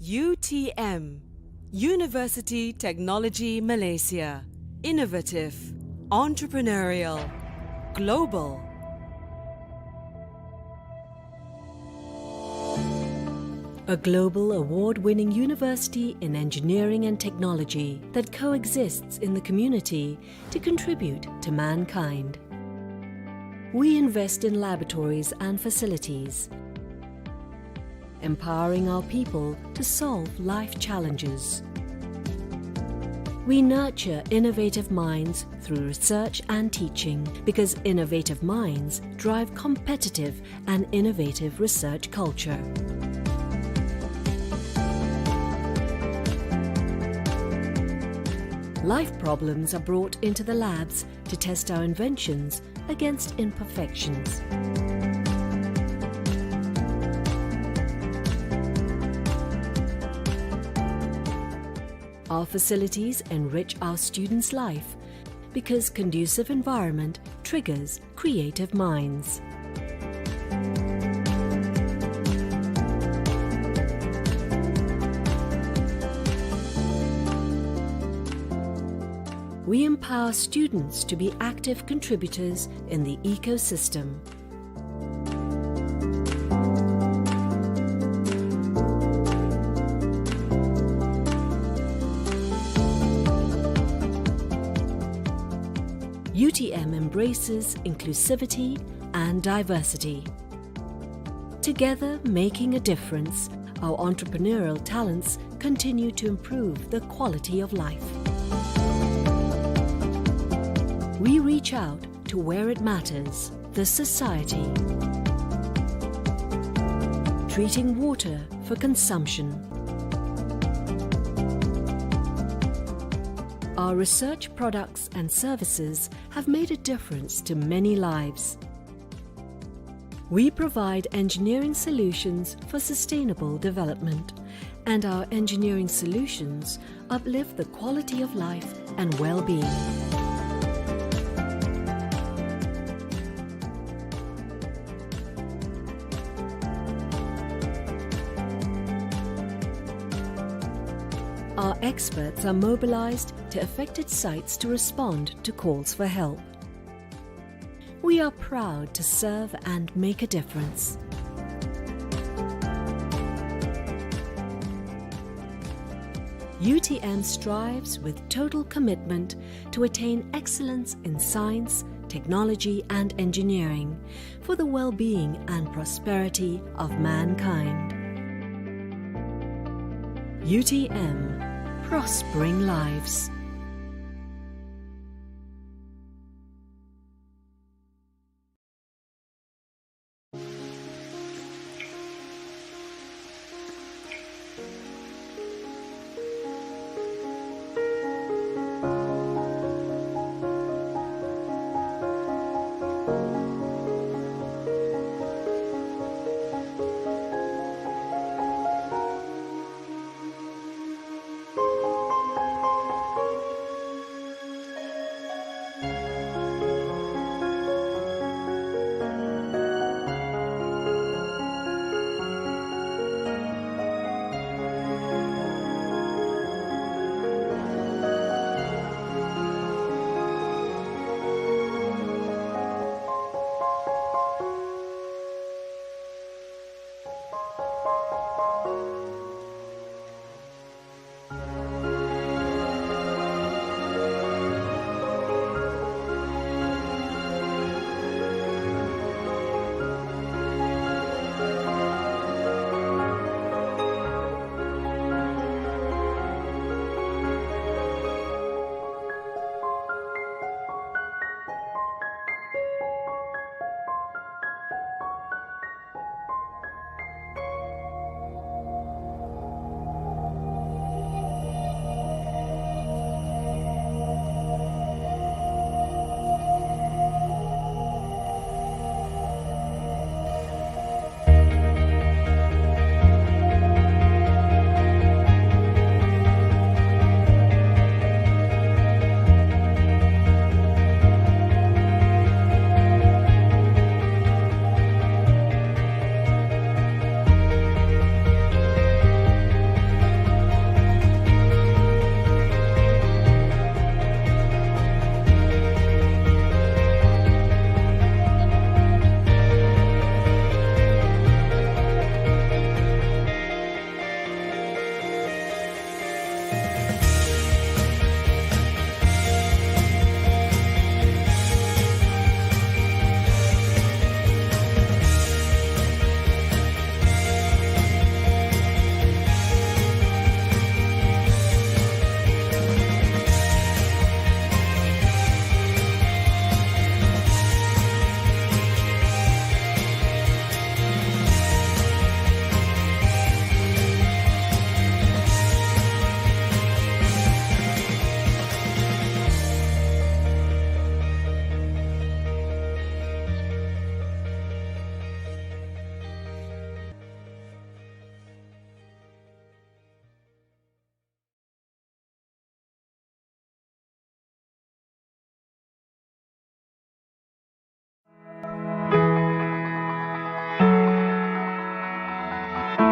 UTM, University Technology Malaysia. Innovative, entrepreneurial, global. A global award-winning university in engineering and technology that coexists in the community to contribute to mankind. We invest in laboratories and facilities, empowering our people to solve life challenges. We nurture innovative minds through research and teaching because innovative minds drive competitive and innovative research culture. Life problems are brought into the labs to test our inventions against imperfections. Our facilities enrich our students' life because conducive environment triggers creative minds. We empower students to be active contributors in the ecosystem. UTM embraces inclusivity and diversity. Together making a difference, our entrepreneurial talents continue to improve the quality of life. We reach out to where it matters, the society. Treating water for consumption. Our research products and services have made a difference to many lives. We provide engineering solutions for sustainable development, and our engineering solutions uplift the quality of life and well-being. Our experts are mobilized to affected sites to respond to calls for help. We are proud to serve and make a difference. UTM strives with total commitment to attain excellence in science, technology and engineering for the well-being and prosperity of mankind. UTM, prospering lives.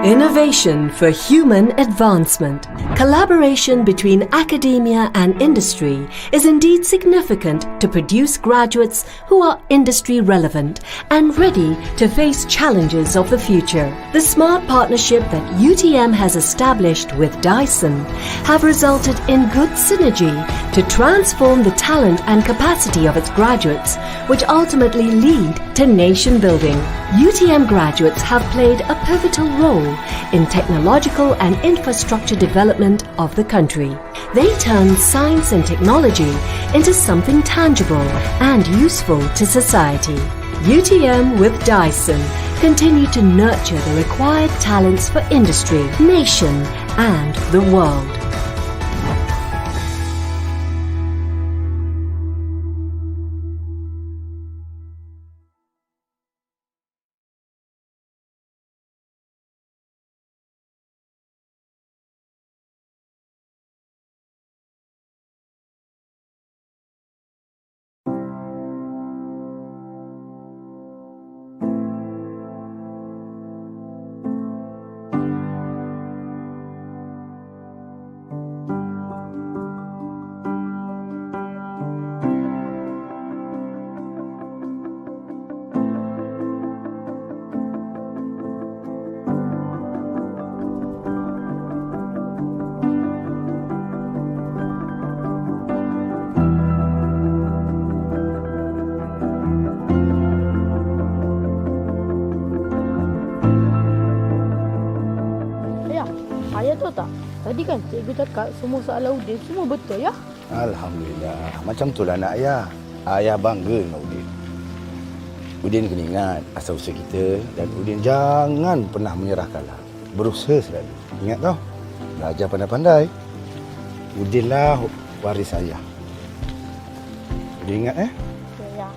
Innovation for human advancement. Collaboration between academia and industry is indeed significant to produce graduates who are industry relevant and ready to face challenges of the future. The smart partnership that UTM has established with Dyson have resulted in good synergy to transform the talent and capacity of its graduates, which ultimately lead to nation building. UTM graduates have played a pivotal role in technological and infrastructure development of the country. They turn science and technology into something tangible and useful to society. UTM with Dyson continue to nurture the required talents for industry, nation and the world. Ayah tahu tak? Tadi kan cikgu cakap semua soalan Udin semua betul ya? Alhamdulillah. Macam tu lah anak ayah. Ayah bangga dengan Udin. Udin kena ingat asal usul kita dan Udin jangan pernah menyerah kalah. Berusaha selalu. Ingat tau? Belajar pandai-pandai. Udin lah waris ayah. Udin ingat Ya.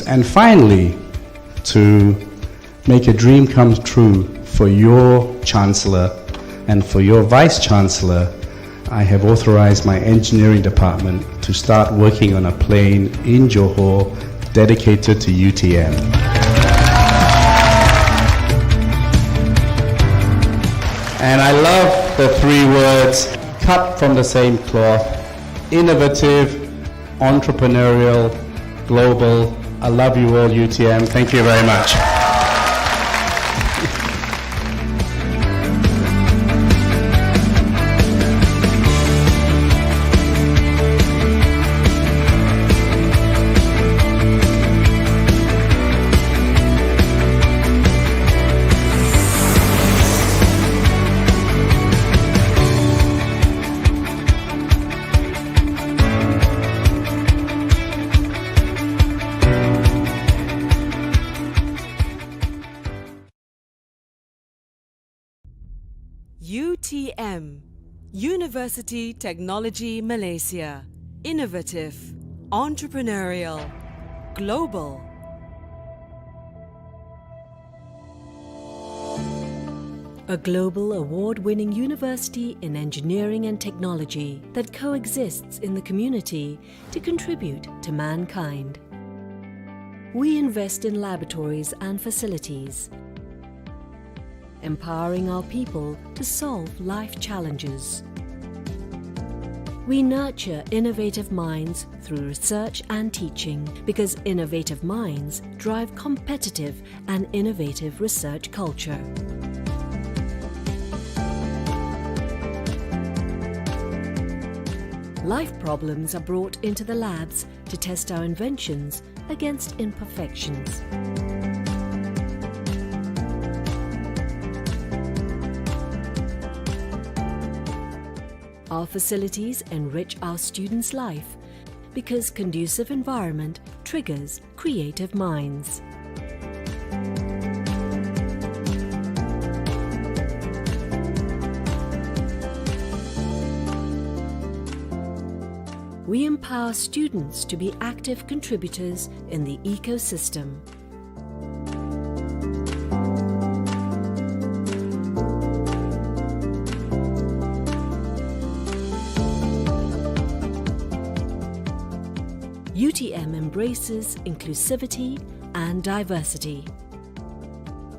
and finally, to make a dream come true for your Chancellor and for your Vice Chancellor, I have authorized my engineering department to start working on a plane in Johor dedicated to UTM. And I love the three words, cut from the same cloth: innovative, entrepreneurial, global. I love you all, UTM. Thank you very much. UTM, University Technology Malaysia. Innovative, entrepreneurial, global. A global award-winning university in engineering and technology that coexists in the community to contribute to mankind. We invest in laboratories and facilities, empowering our people to solve life challenges. We nurture innovative minds through research and teaching because innovative minds drive competitive and innovative research culture. Life problems are brought into the labs to test our inventions against imperfections. Our facilities enrich our students' life because conducive environment triggers creative minds. We empower students to be active contributors in the ecosystem. UTM embraces inclusivity and diversity.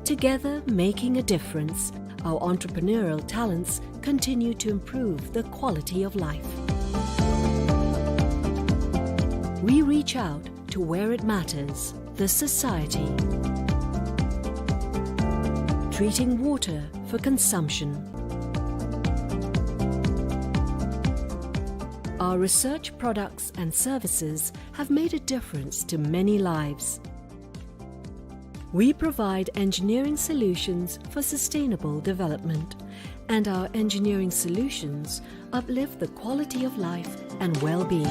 Together, making a difference, our entrepreneurial talents continue to improve the quality of life. We reach out to where it matters, the society. Treating water for consumption. Our research products and services have made a difference to many lives. We provide engineering solutions for sustainable development, and our engineering solutions uplift the quality of life and well-being.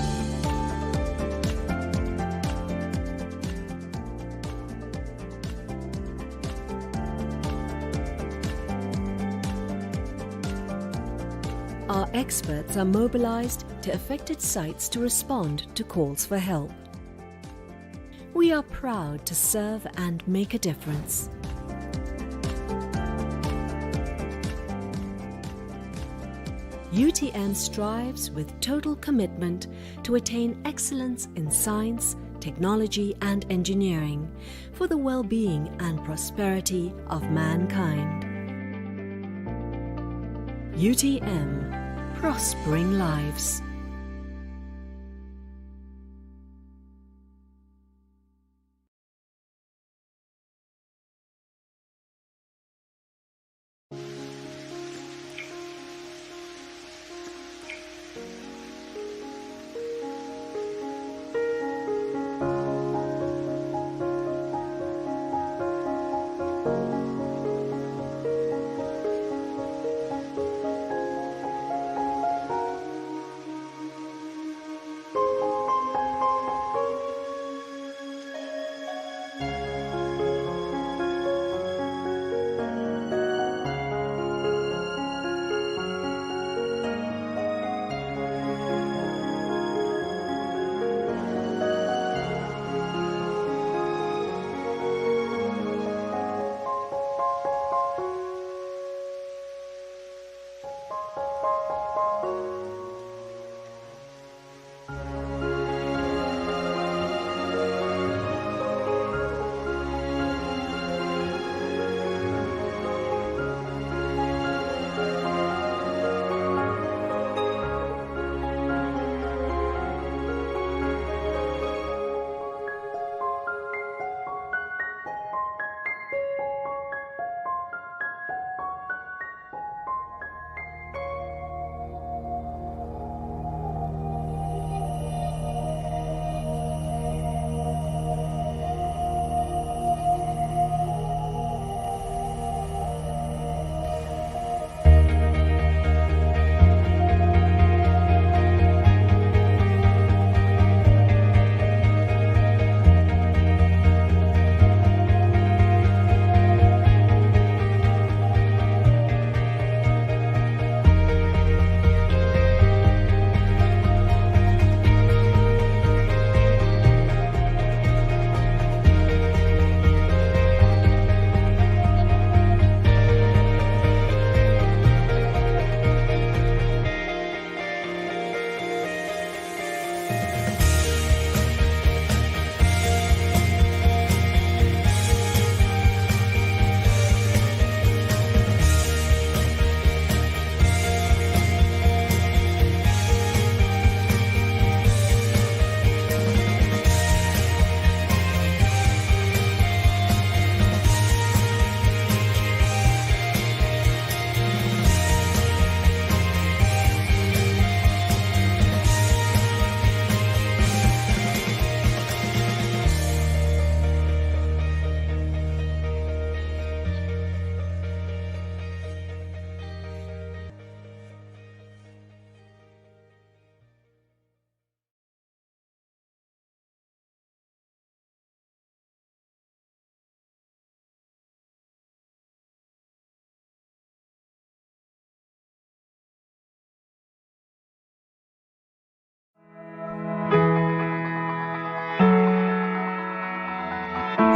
Our experts are mobilized to affected sites to respond to calls for help. We are proud to serve and make a difference. UTM strives with total commitment to attain excellence in science, technology and engineering for the well-being and prosperity of mankind. UTM, prospering lives.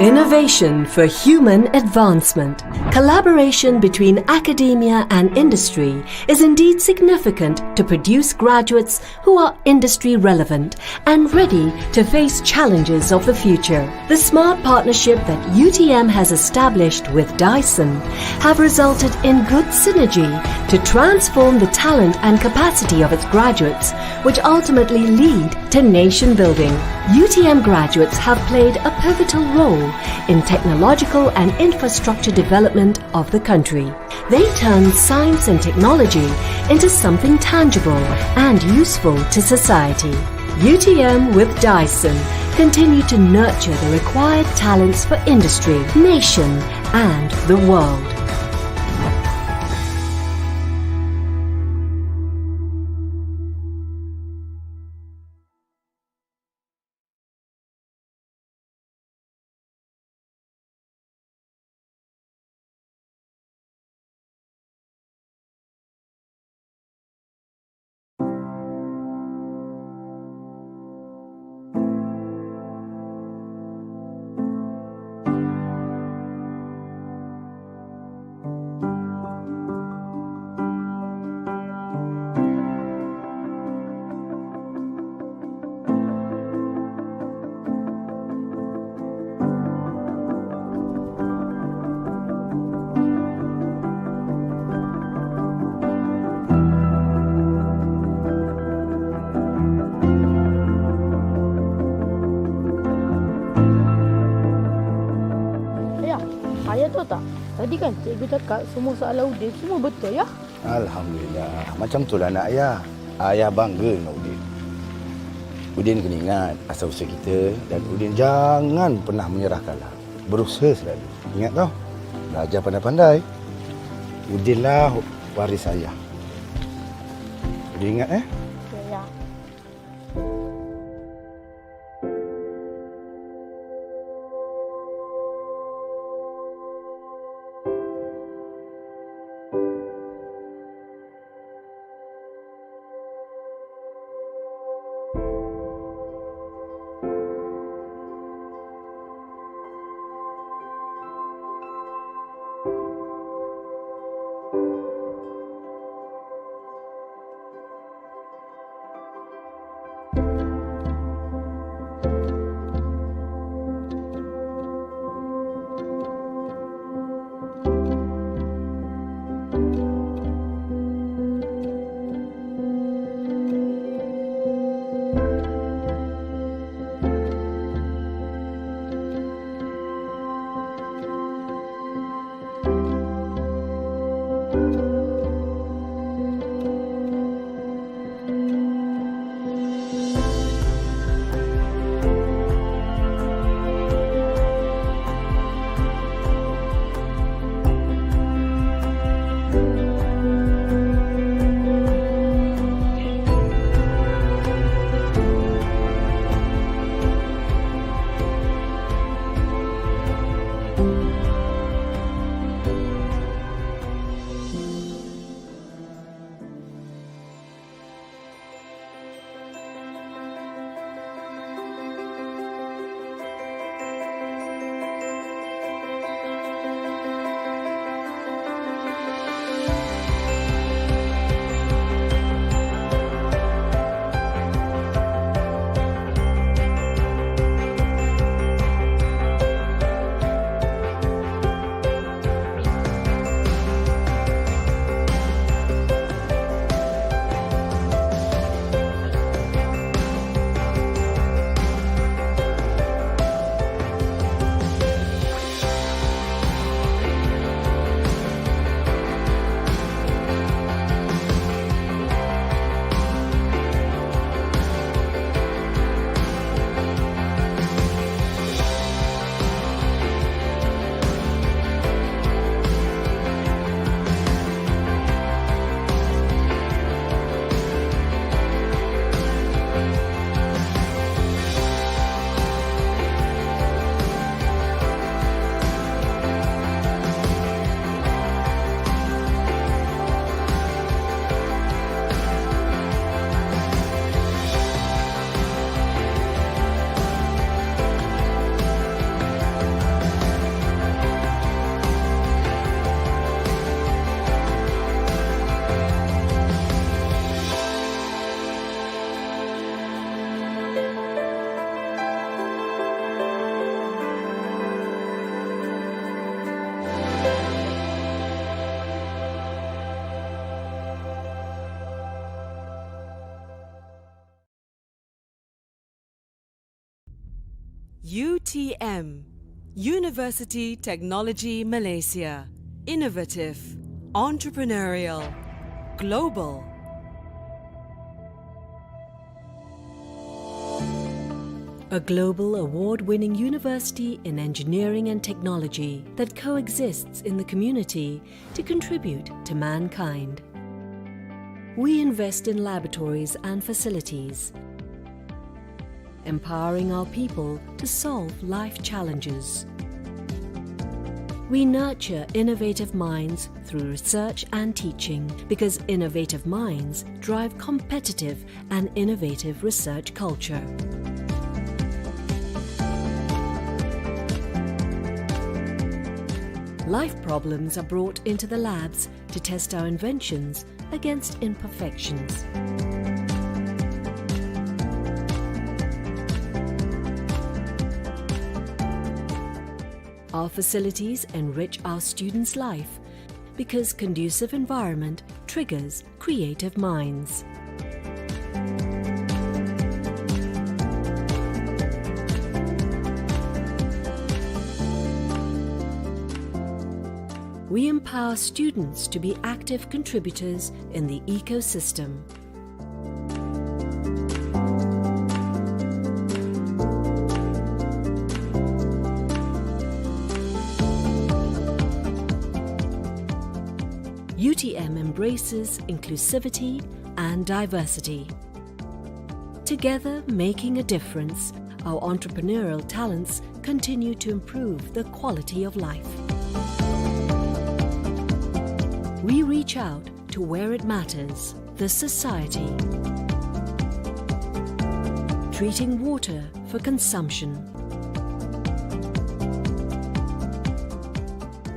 Innovation for human advancement. Collaboration between academia and industry is indeed significant to produce graduates who are industry relevant and ready to face challenges of the future. The smart partnership that UTM has established with Dyson have resulted in good synergy to transform the talent and capacity of its graduates, which ultimately lead to nation building. UTM graduates have played a pivotal role in technological and infrastructure development of the country. They turn science and technology into something tangible and useful to society. UTM with Dyson continue to nurture the required talents for industry, nation and the world. Ayah tahu tak? Tadi kan cikgu cakap semua soalan Udin semua betul ya? Alhamdulillah. Macam tu lah nak ayah. Ayah bangga dengan Udin. Udin kena ingat asal usul kita dan Udin jangan pernah menyerah kalah. Berusaha selalu. Ingat tau? Belajar pandai-pandai. Udin lah waris ayah. Udin ingat Ya. UTM, University Technology Malaysia. Innovative, entrepreneurial, global. A global award-winning university in engineering and technology that coexists in the community to contribute to mankind. We invest in laboratories and facilities, empowering our people to solve life challenges. We nurture innovative minds through research and teaching because innovative minds drive competitive and innovative research culture. Life problems are brought into the labs to test our inventions against imperfections. Our facilities enrich our students' life because conducive environment triggers creative minds. We empower students to be active contributors in the ecosystem. UTM embraces inclusivity and diversity. Together, making a difference, our entrepreneurial talents continue to improve the quality of life. We reach out to where it matters, the society. Treating water for consumption.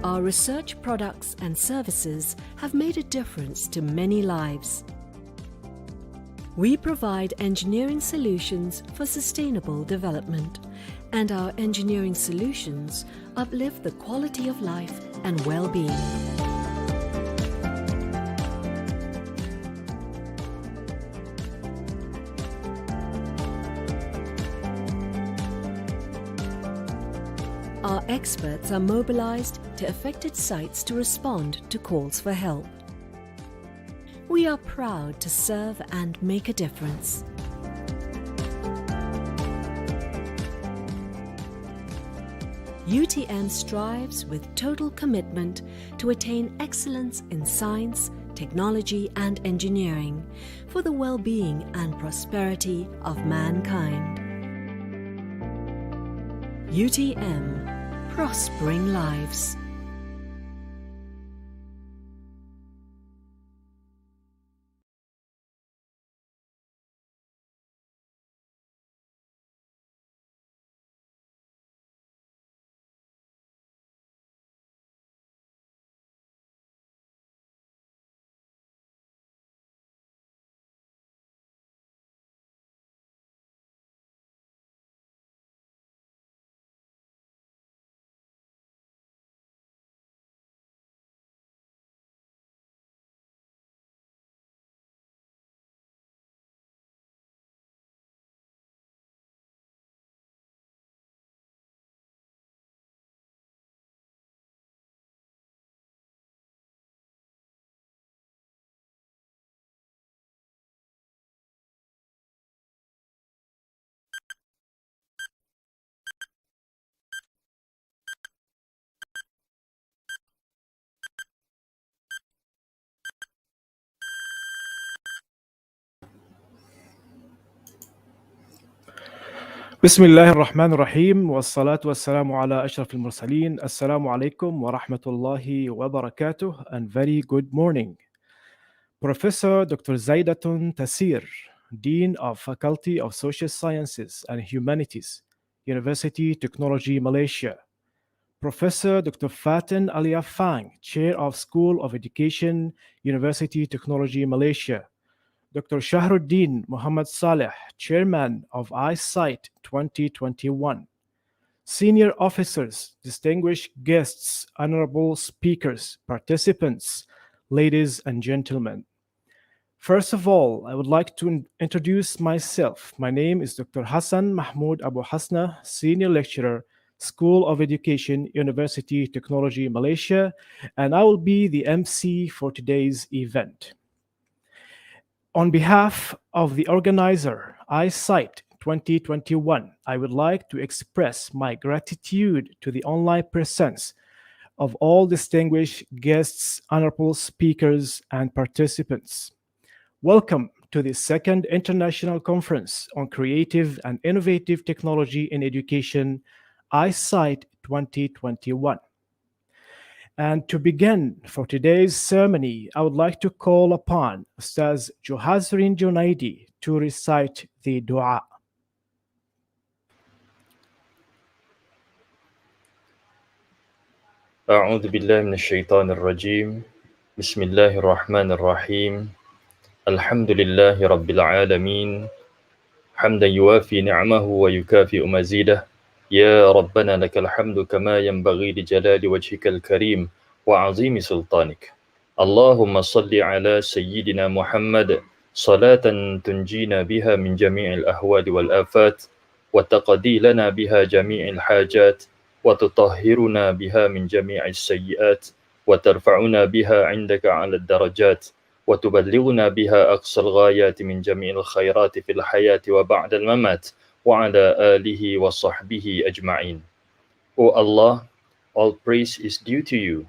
Our research products and services have made a difference to many lives. We provide engineering solutions for sustainable development, and our engineering solutions uplift the quality of life and well-being. Our experts are mobilized to affected sites to respond to calls for help. We are proud to serve and make a difference. UTM strives with total commitment to attain excellence in science, technology and engineering for the well-being and prosperity of mankind. UTM, prospering lives. بسم الله الرحمن الرحيم والصلاة والسلام على أشرف المرسلين. Assalamu alaikum wa rahmatullahi wa barakatuh and very good morning. Professor Dr. Zaidatun Tasir, Dean of Faculty of Social Sciences and Humanities, University Technology Malaysia. Professor Dr. Fatin Alia Fang, Chair of School of Education, University Technology Malaysia. Dr. Shahruddin Muhammad Saleh, Chairman of i-CITE 2021. Senior officers, distinguished guests, honorable speakers, participants, ladies and gentlemen. First of all, I would like to introduce myself. My name is Dr. Hassan Mahmoud Abu Hasna, Senior Lecturer, School of Education, University Technology, Malaysia, and I will be the MC for today's event. On behalf of the organizer, i-CITE 2021, I would like to express my gratitude to the online presence of all distinguished guests, honorable speakers, and participants. Welcome to the second International Conference on Creative and Innovative Technology in Education, i-CITE 2021. And to begin for today's ceremony, I would like to call upon Ustaz Johazrin Junaidi to recite the dua. أعوذ بالله من الشيطان الرجيم بسم الله الرحمن الرحيم الحمد لله رب العالمين حمدا يوافي نعمه ويكافئ مزيده يا ربنا لك الحمد كما ينبغي لجلال وجهك الكريم وعظيم سلطانك اللهم صل على سيدنا محمد صلاة تنجينا بها من جميع الأهوال والآفات وتقضي لنا بها جميع الحاجات وتطهرنا بها من جميع السيئات وترفعنا بها عندك على الدرجات وتبلغنا بها أقصى الغايات من جميع الخيرات في الحياة وبعد الممات وعلى آله وصحبه أجمعين. O Allah, all praise is due to you.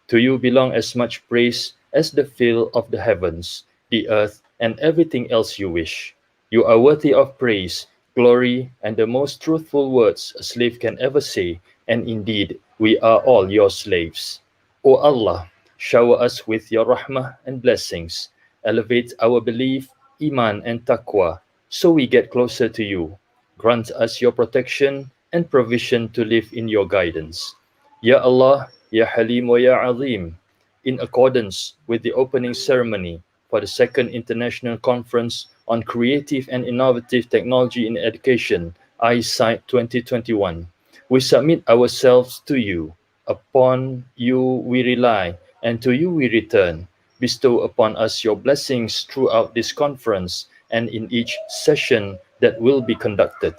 To you belong as much praise as the fill of the heavens, the earth, and everything else you wish. You are worthy of praise, glory, and the most truthful words a slave can ever say, and indeed, we are all your slaves. O Allah, shower us with your rahmah and blessings. Elevate our belief, iman, and taqwa, so we get closer to you. Grant us your protection and provision to live in your guidance. Ya Allah, Ya Halim wa Ya Azim, in accordance with the opening ceremony for the second International Conference on Creative and Innovative Technology in Education, i-CITE 2021, we submit ourselves to you. Upon you we rely, and to you we return. Bestow upon us your blessings throughout this conference and in each session that will be conducted.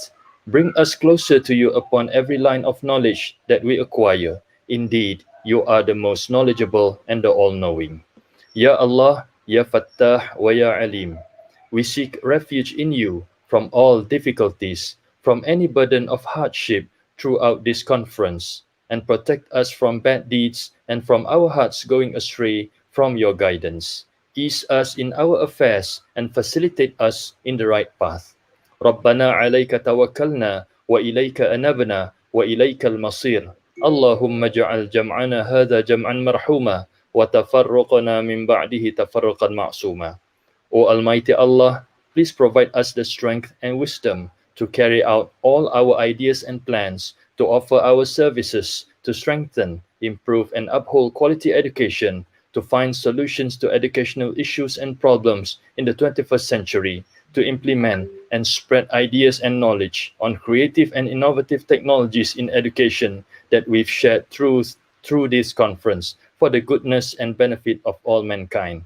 Bring us closer to you upon every line of knowledge that we acquire. Indeed, you are the most knowledgeable and the all-knowing. Ya Allah, Ya Fattah wa Ya Alim, we seek refuge in you from all difficulties, from any burden of hardship throughout this conference, and protect us from bad deeds and from our hearts going astray from your guidance. Ease us in our affairs and facilitate us in the right path. ربنا عليك توكلنا وإليك أنبنا وإليك المصير اللهم اجعل جمعنا هذا جمعا مرحوما وتفرقنا من بعده تفرقا معصوما. O Almighty Allah, please provide us the strength and wisdom to carry out all our ideas and plans, to offer our services, to strengthen, improve, and uphold quality education, to find solutions to educational issues and problems in the 21st century, to implement and spread ideas and knowledge on creative and innovative technologies in education that we've shared through this conference for the goodness and benefit of all mankind.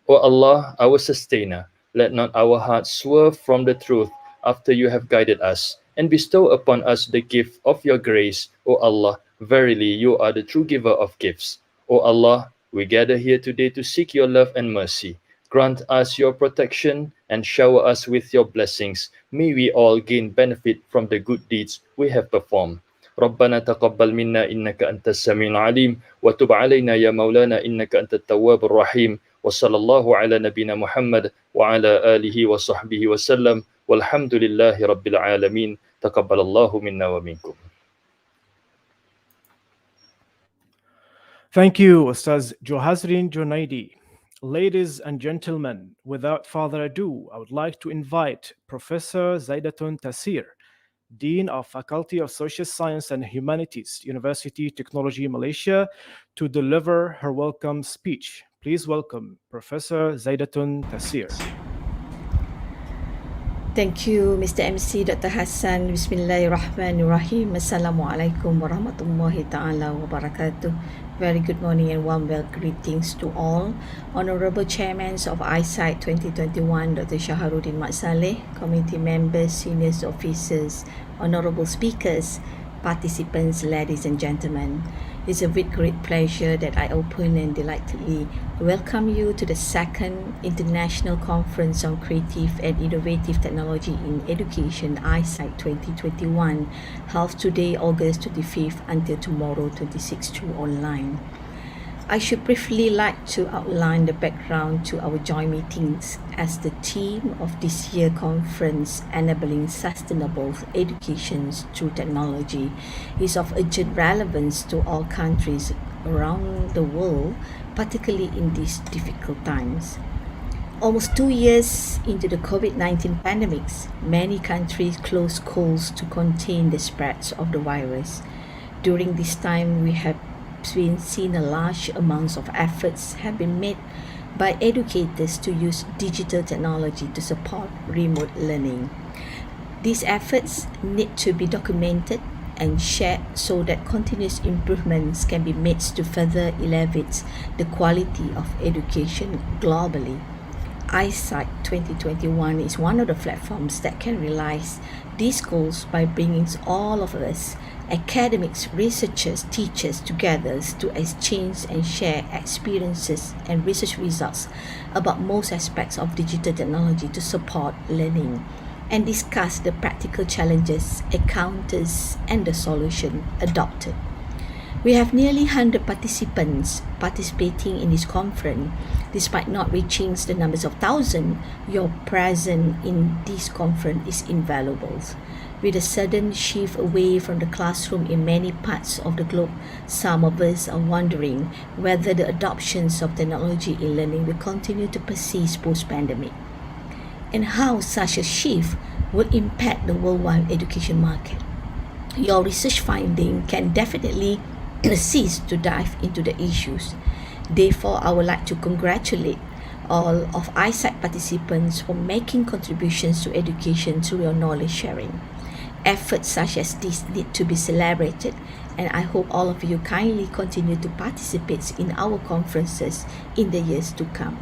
O Allah, our sustainer, let not our hearts swerve from the truth after you have guided us, and bestow upon us the gift of your grace. O Allah, verily you are the true giver of gifts. O Allah, we gather here today to seek your love and mercy. Grant us your protection and shower us with your blessings. May we all gain benefit from the good deeds we have performed. ربنا تقبل منا إنك أنت السميع العليم وتب علينا يا مولانا إنك أنت التواب الرحيم وصلى الله على نبينا محمد وعلى آله وصحبه وسلم والحمد لله رب العالمين تقبل الله منا ومنكم. Thank you, Ustaz Johazrin Junaidi. Ladies and gentlemen, without further ado, I would like to invite Professor Zaidatun Tasir, Dean of Faculty of Social Science and Humanities, University Technology, Malaysia, to deliver her welcome speech. Please welcome Professor Zaidatun Tasir. Thank you, Mr. MC Dr. Hassan. Bismillahirrahmanirrahim. Assalamualaikum warahmatullahi ta'ala wabarakatuh. Very good morning and warm greetings to all. Honorable Chairmen of i-CITE 2021, Dr. Shaharuddin Mat Saleh, committee members, senior officers, honorable speakers, participants, ladies and gentlemen. It's with great pleasure that I open and delightedly welcome you to the second International Conference on Creative and Innovative Technology in Education, i-CITE 2021, held today, August 25th, until tomorrow, 26th, through online. I should briefly like to outline the background to our joint meetings, as the theme of this year's conference, Enabling Sustainable Education Through Technology, is of urgent relevance to all countries around the world, particularly in these difficult times. Almost 2 years into the COVID-19 pandemic, many countries closed schools to contain the spread of the virus. During this time, we have seen a large amounts of efforts have been made by educators to use digital technology to support remote learning. These efforts need to be documented and shared so that continuous improvements can be made to further elevate the quality of education globally. i-CITE 2021 is one of the platforms that can realize these goals by bringing all of us, academics, researchers, teachers together to exchange and share experiences and research results about most aspects of digital technology to support learning and discuss the practical challenges, encounters, and the solution adopted. We have nearly 100 participants participating in this conference. Despite not reaching the numbers of thousands, your presence in this conference is invaluable. With a sudden shift away from the classroom in many parts of the globe, some of us are wondering whether the adoptions of technology in learning will continue to persist post-pandemic, and how such a shift will impact the worldwide education market. Your research finding can definitely assist to dive into the issues. Therefore, I would like to congratulate all of i-CITE participants for making contributions to education through your knowledge sharing. Efforts such as this need to be celebrated, and I hope all of you kindly continue to participate in our conferences in the years to come.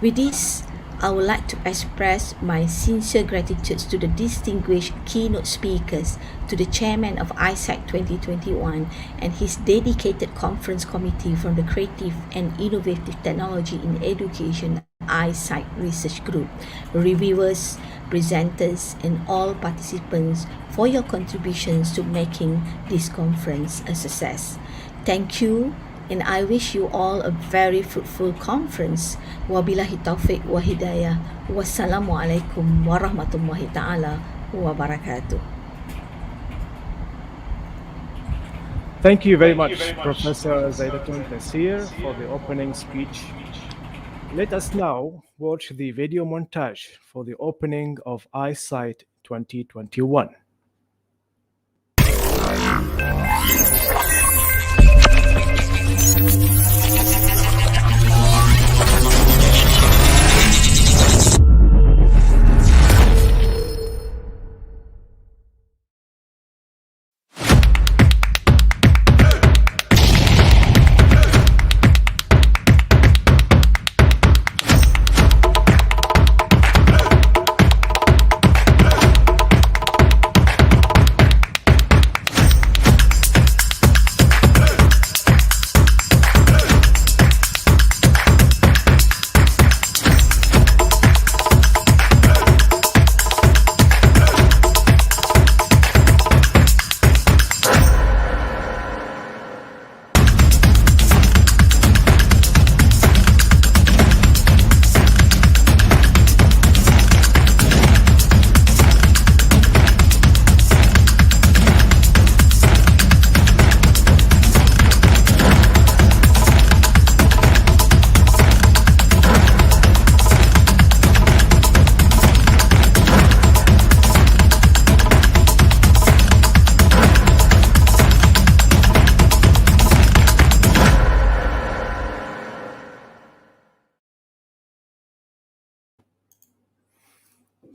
With this, I would like to express my sincere gratitude to the distinguished keynote speakers, to the chairman of i-CITE 2021 and his dedicated conference committee from the Creative and Innovative Technology in Education i-CITE Research Group, reviewers, presenters, and all participants for your contributions to making this conference a success. Thank you, and I wish you all a very fruitful conference. Wabillahi taufiq wa hidayah. Wassalamualaikum warahmatullahi ta'ala wabarakatuh. Thank you very much, Professor Zaidatun Tasir, for the opening speech. Let us now watch the video montage for the opening of i-CITE 2021.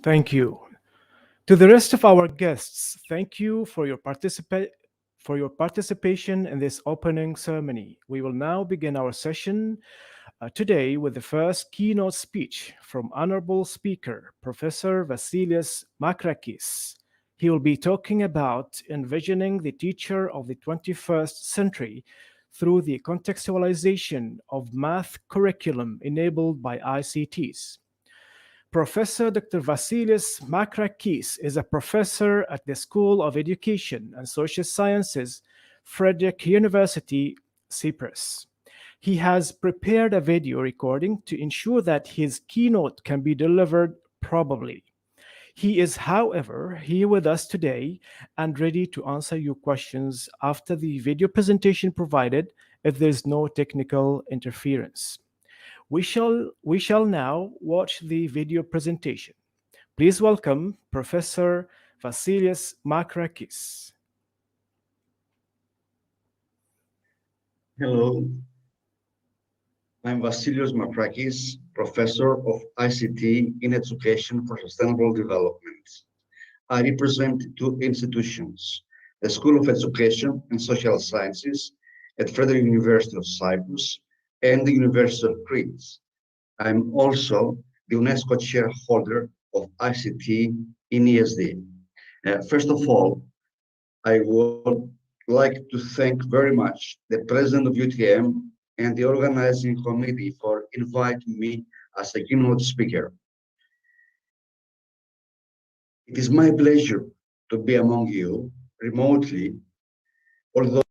Thank you. To the rest of our guests, thank you for your participation in this opening ceremony. We will now begin our session today with the first keynote speech from Honorable Speaker Professor Vassilios Makrakis. He will be talking about envisioning the teacher of the 21st century through the contextualization of math curriculum enabled by ICTs. Professor Dr. Vassilios Makrakis is a professor at the School of Education and Social Sciences, Frederick University, Cyprus. He has prepared a video recording to ensure that his keynote can be delivered probably. He is, however, here with us today and ready to answer your questions after the video presentation provided if there's no technical interference. We shall now watch the video presentation. Please welcome Professor Vassilios Makrakis. Hello, I'm Vassilios Makrakis, Professor of ICT in Education for Sustainable Development. I represent two institutions, the School of Education and Social Sciences at Frederick University of Cyprus and the University of Crete. I'm also the UNESCO chairholder of ICT in ESD. First of all, I would like to thank very much the President of UTM and the organizing committee for inviting me as a keynote speaker. It is my pleasure to be among you remotely, although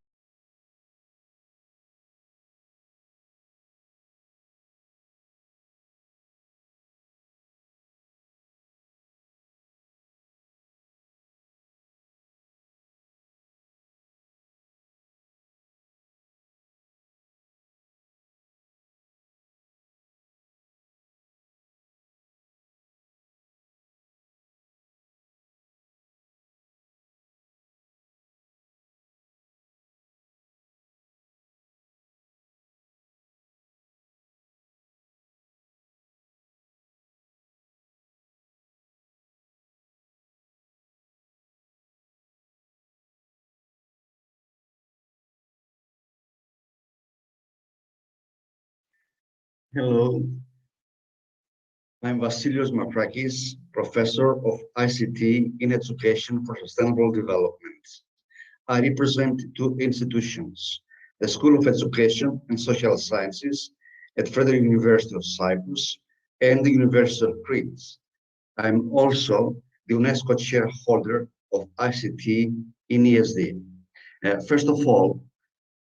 hello, I'm Vassilios Makrakis, Professor of ICT in Education for Sustainable Development. I represent two institutions, the School of Education and Social Sciences at Frederick University of Cyprus and the University of Crete. I'm also the UNESCO chairholder of ICT in ESD. First of all,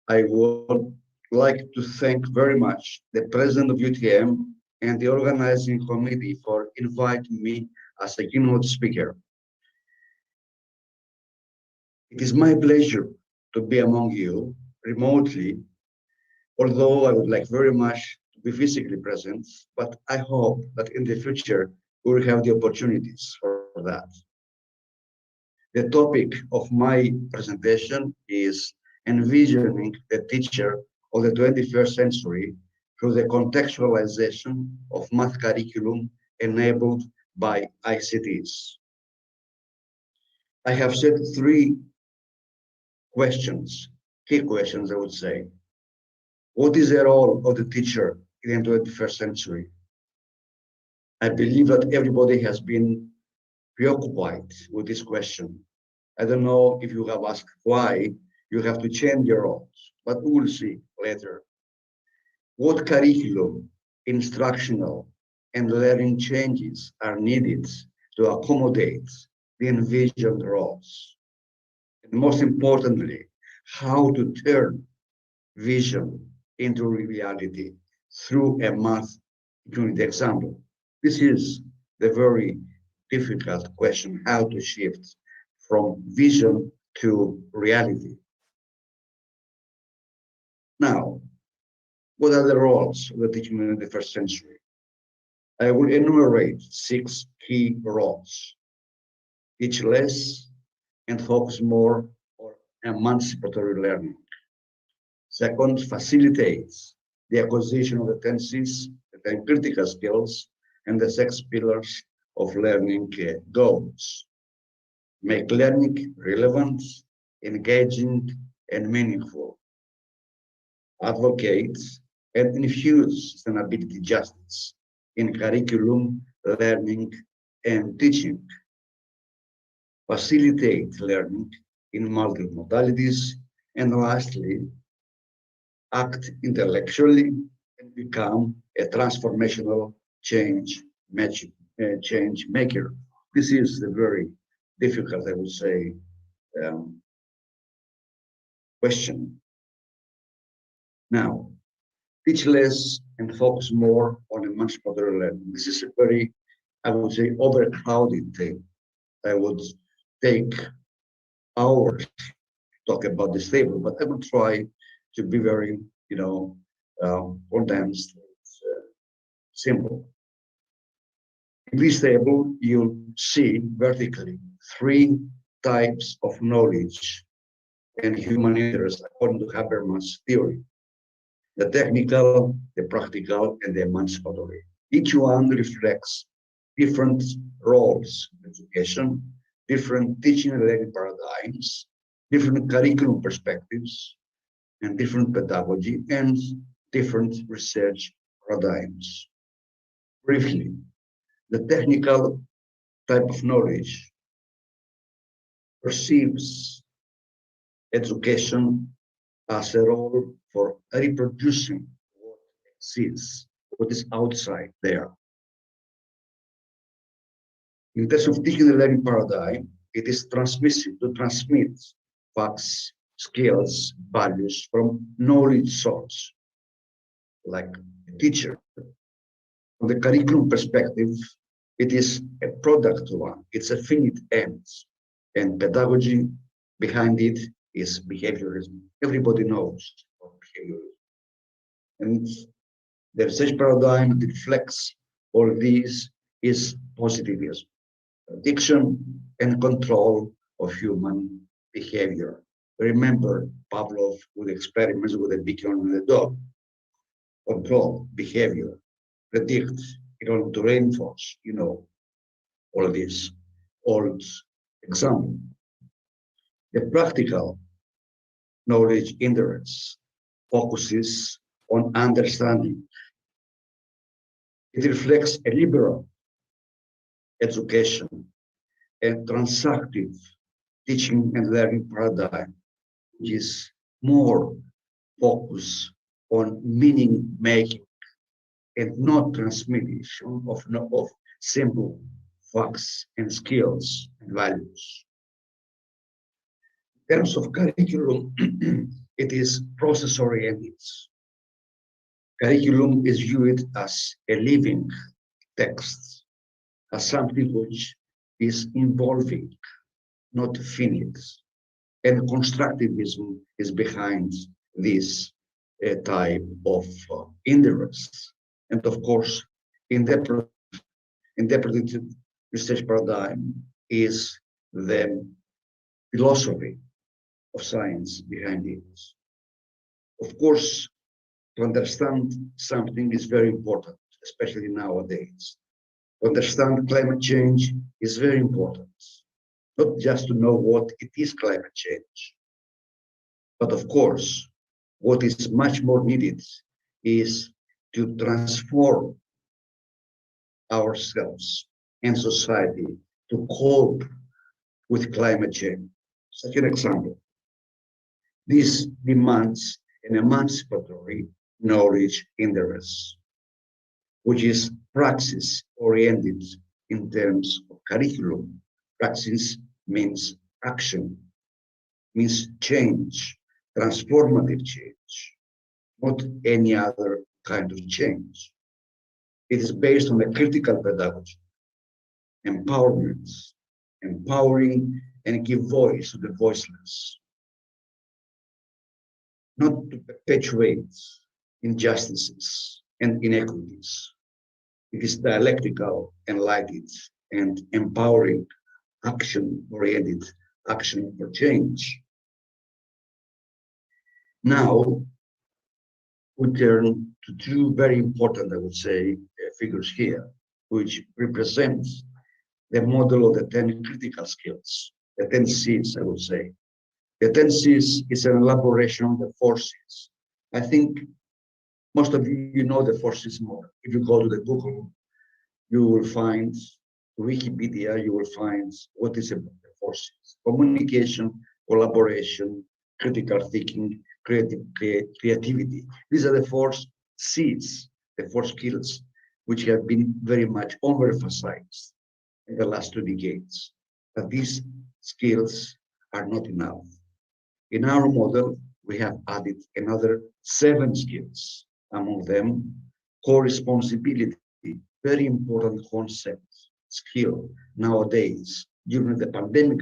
I would like to thank very much the President of UTM and the organizing committee for inviting me as a keynote speaker. It is my pleasure to be among you remotely, although I would like very much to be physically present, but I hope that in the future we will have the opportunities for that. The topic of my presentation is envisioning the teacher of the 21st century through the contextualization of math curriculum enabled by ICTs. I have set three questions, key questions, I would say. What is the role of the teacher in the 21st century? I believe that everybody has been preoccupied with this question. I don't know if you have asked why you have to change your roles, but we will see later. What curriculum, instructional, and learning changes are needed to accommodate the envisioned roles? And most importantly, how to turn vision into reality through a math unit example. This is the very difficult question, how to shift from vision to reality. Now, what are the roles of the teaching in the 21st century? I will enumerate 6 key roles. Teach less and focus more on emancipatory learning. Second, facilitates the acquisition of the 10 Cs, the 10 critical skills, and the 6 pillars of learning goals. make learning relevant, engaging, and meaningful, advocate and infuse sustainability justice in curriculum, learning, and teaching, facilitate learning in multiple modalities, and lastly, act intellectually and become a transformational change maker. This is a very difficult, I would say, question. Now, teach less and focus more on emancipatory learning. This is a very, I would say, overcrowded thing. I would take hours to talk about this table, but I will try to be very, condensed, simple. In this table, you'll see vertically 3 types of knowledge and human interest according to Habermas' theory: the technical, the practical, and the emancipatory. Each one reflects different roles in education, different teaching and learning paradigms, different curriculum perspectives, and different pedagogy, and different research paradigms. Briefly, the technical type of knowledge perceives education as a role for reproducing what exists, what is outside there. In terms of teaching and learning paradigm, it is transmissive to transmit facts, skills, values from knowledge source, like a teacher. From the curriculum perspective, it is a product one, it's a finite end, and pedagogy behind it is behaviorism. Everybody knows about behaviorism. And the research paradigm that reflects all these is positivism, prediction and control of human behavior. Remember Pavlov with experiments with a beacon and a dog. Control behavior, predict in order to reinforce, all of this old example. The practical knowledge interest focuses on understanding. It reflects a liberal education and transactive teaching and learning paradigm, which is more focused on meaning making and not transmission of simple facts and skills and values. In terms of curriculum, it is process oriented. Curriculum is viewed as a living text, as something which is involving, not finite. And constructivism is behind this type of interest. And of course, interpretive research paradigm is the philosophy of science behind it. Of course, to understand something is very important, especially nowadays. To understand climate change is very important, not just to know what it is climate change, but of course, what is much more needed is to transform ourselves and society to cope with climate change. Such an example. This demands an emancipatory knowledge interest, which is praxis-oriented in terms of curriculum. Praxis means action, means change, transformative change, not any other kind of change. It is based on a critical pedagogy, empowerment, empowering and give voice to the voiceless, not to perpetuate injustices and inequities. It is dialectical, enlightened, and empowering, action-oriented, action for change. Now, we turn to 2 very important, I would say, figures here, which represent the model of the 10 critical skills the 10 C's, I would say. The 10 C's is an elaboration of the 4 C's. I think most of you know the 4 C's model. If you go to the Google, you will find Wikipedia, you will find what is about the 4 C's. Communication, collaboration, critical thinking, creativity. These are the 4 C's, the 4 skills, which have been very much overemphasized in the last 2 decades. But these skills are not enough. In our model, we have added another 7 skills. Among them, co-responsibility, very important concept, skill nowadays during the pandemic.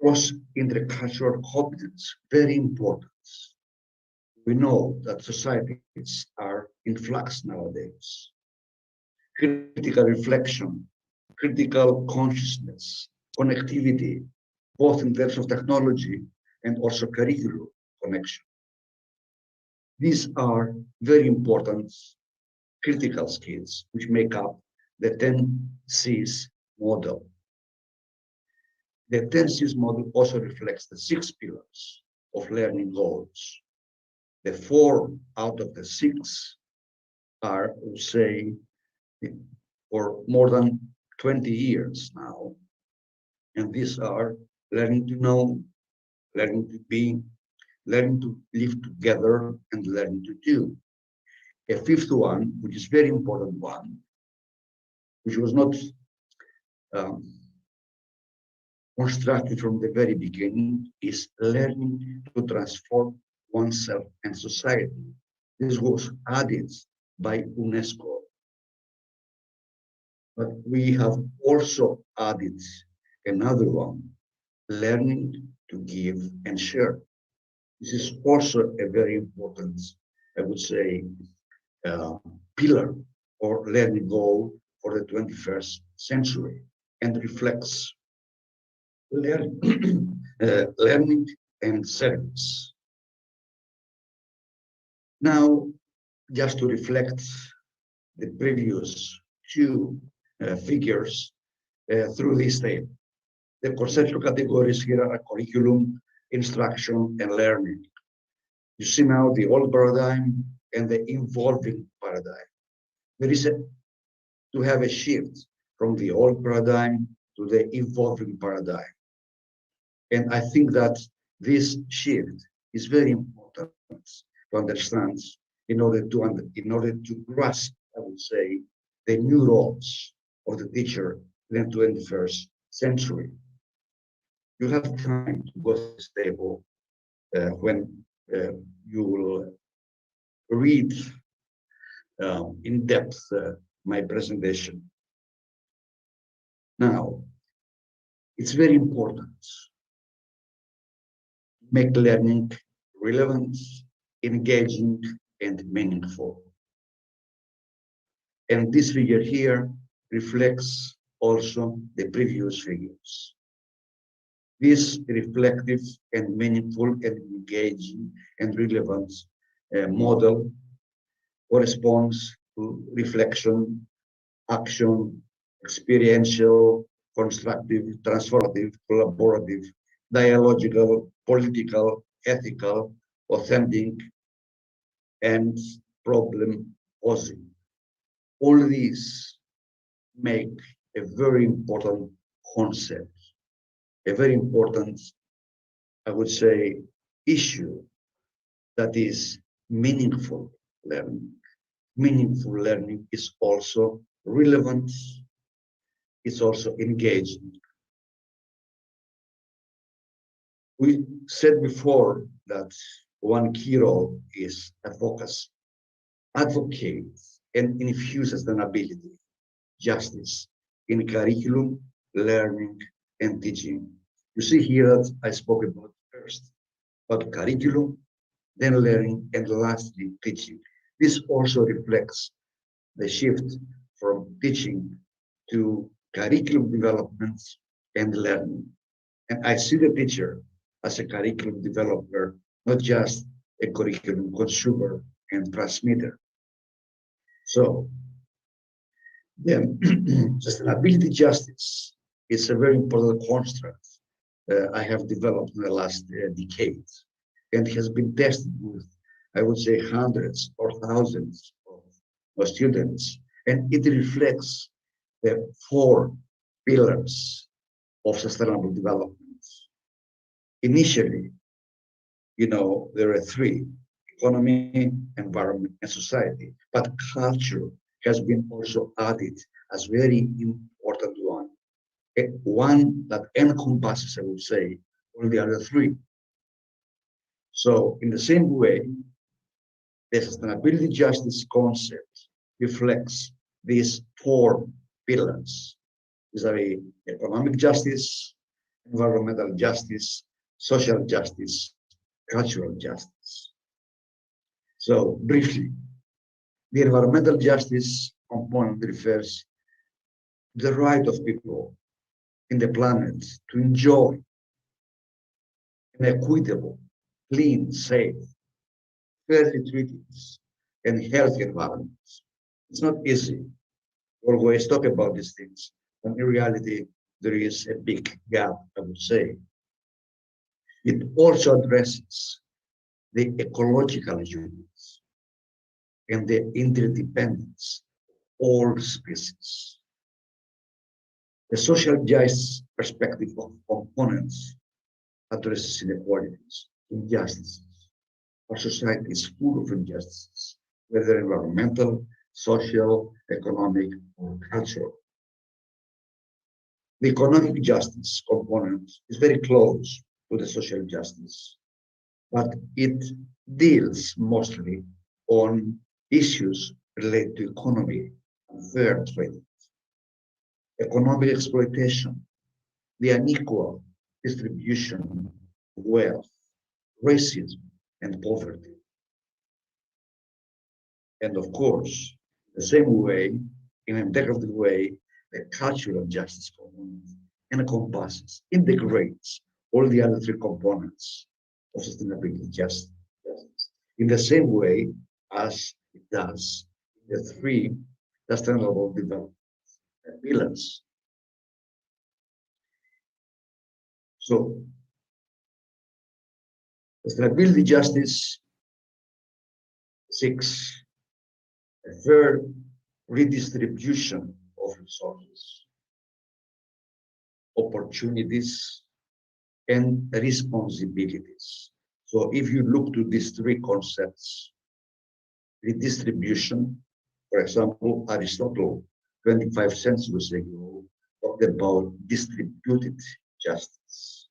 Cross-intercultural competence, very important. We know that societies are in flux nowadays. Critical reflection, critical consciousness, connectivity, both in terms of technology and also curriculum connection. These are very important critical skills which make up the 10 C's model. The 10 C's model also reflects the 6 pillars of learning goals. The 4 out of the 6 are, I would say, for more than 20 years now. And these are learning to know, learning to be, learning to live together, and learning to do. A 5th one, which is very important one, which was not constructed from the very beginning, is learning to transform oneself and society. This was added by UNESCO. But we have also added another one, learning to give and share. This is also a very important, I would say, pillar or learning goal for the 21st century, and reflects learning and service. Now, just to reflect the previous 2 figures through this table. The conceptual categories here are curriculum, instruction, and learning. You see now the old paradigm and the evolving paradigm. There is to have a shift from the old paradigm to the evolving paradigm. And I think that this shift is very important to understand in order to grasp, I would say, the new roles of the teacher in the 21st century. You have time to go to this table when you will read in depth my presentation. Now, it's very important to make learning relevant, engaging, and meaningful. And this figure here reflects also the previous figures. This reflective and meaningful and engaging and relevant model corresponds to reflection, action, experiential, constructive, transformative, collaborative, dialogical, political, ethical, authentic, and problem posing. All these make a very important concept, a very important, I would say, issue, that is meaningful learning. Meaningful learning is also relevant, it's also engaging. We said before that one key role is advocacy. Advocate and infuse sustainability, justice in curriculum, learning, and teaching. You see here that I spoke about first, about curriculum, then learning, and lastly, teaching. This also reflects the shift from teaching to curriculum development and learning. And I see the teacher as a curriculum developer, not just a curriculum consumer and transmitter. So, then sustainability, justice, it's a very important construct I have developed in the last decade, and has been tested with, I would say, hundreds or thousands of students, and it reflects the 4 pillars of sustainable development. Initially, there are 3: economy, environment, and society. But culture has been also added as very important one. One that encompasses, I would say, all the other 3. So in the same way, the sustainability justice concept reflects these 4 pillars. These are economic justice, environmental justice, social justice, cultural justice. So briefly, the environmental justice component refers to the right of people in the planet to enjoy an equitable, clean, safe, fairly treated, and healthy environment. It's not easy. We always talk about these things, but in reality, there is a big gap, I would say. It also addresses the ecological units and the interdependence of all species. The social justice perspective of components addresses inequalities, injustices. Our society is full of injustices, whether environmental, social, economic, or cultural. The economic justice component is very close to the social justice, but it deals mostly on issues related to economy and fair trade, economic exploitation, the unequal distribution of wealth, racism, and poverty. And of course, the same way, in an integrated way, the cultural justice component encompasses, integrates all the other 3 components of sustainability justice in the same way as it does the 3 sustainable development pillars. So, sustainability justice seeks a fair redistribution of resources, opportunities, and responsibilities. So if you look to these 3 concepts, redistribution, for example, Aristotle, 25 centuries ago, talked about distributed justice,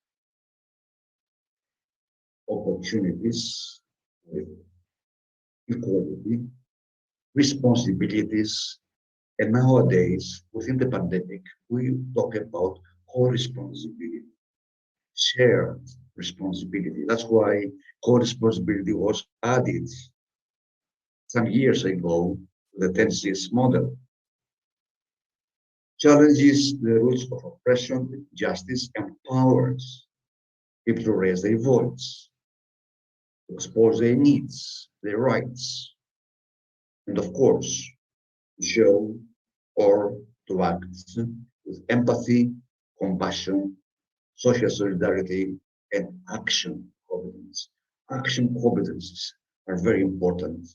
opportunities with equality, responsibilities, and nowadays, within the pandemic, we talk about co-responsibility, shared responsibility. That's why co-responsibility was added some years ago to the 10Cs model. Challenges the roots of oppression, justice, empowers people to raise their voice, to expose their needs, their rights, and of course, show or to act with empathy, compassion, social solidarity, and action competence. Action competences are very important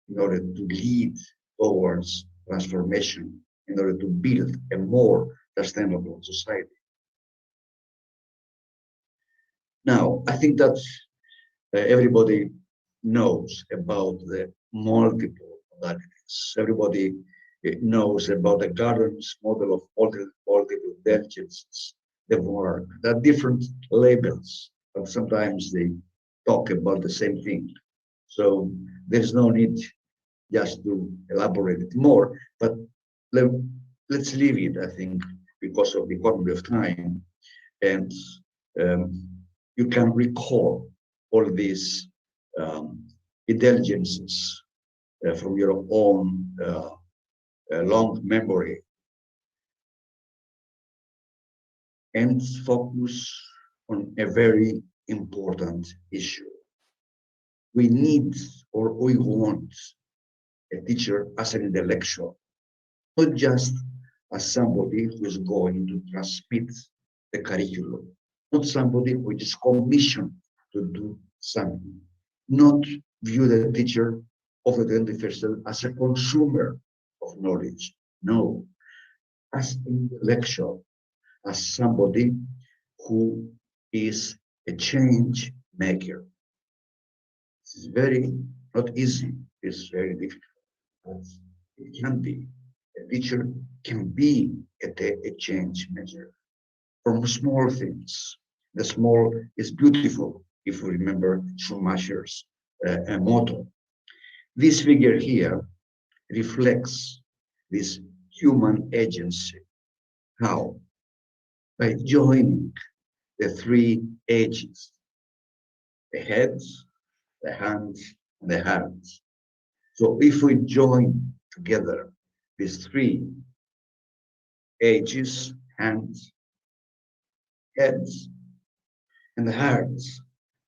in order to lead towards transformation, in order to build a more sustainable society. Now, I think that everybody knows about the multiple modalities. Everybody knows about the Gardner's model of multiple intelligences, the work. There are different labels, but sometimes they talk about the same thing. So there's no need just to elaborate it more, but let's leave it, I think, because of the economy of time. And you can recall all these intelligences from your own long memory and focus on a very important issue. We need or we want a teacher as an intellectual, not just as somebody who is going to transmit the curriculum, not somebody who is commissioned to do something, not view the teacher of the 21st century as a consumer of knowledge. No, as intellectual, as somebody who is a change maker. It's very not easy, it's very difficult, but it can be. A teacher can be a change maker from small things. The small is beautiful, if we remember Schumacher's motto. This figure here reflects this human agency. How? By joining the three ages, the head, the hands, and the heart. So if we join together these three ages, hands, heads, and the hearts,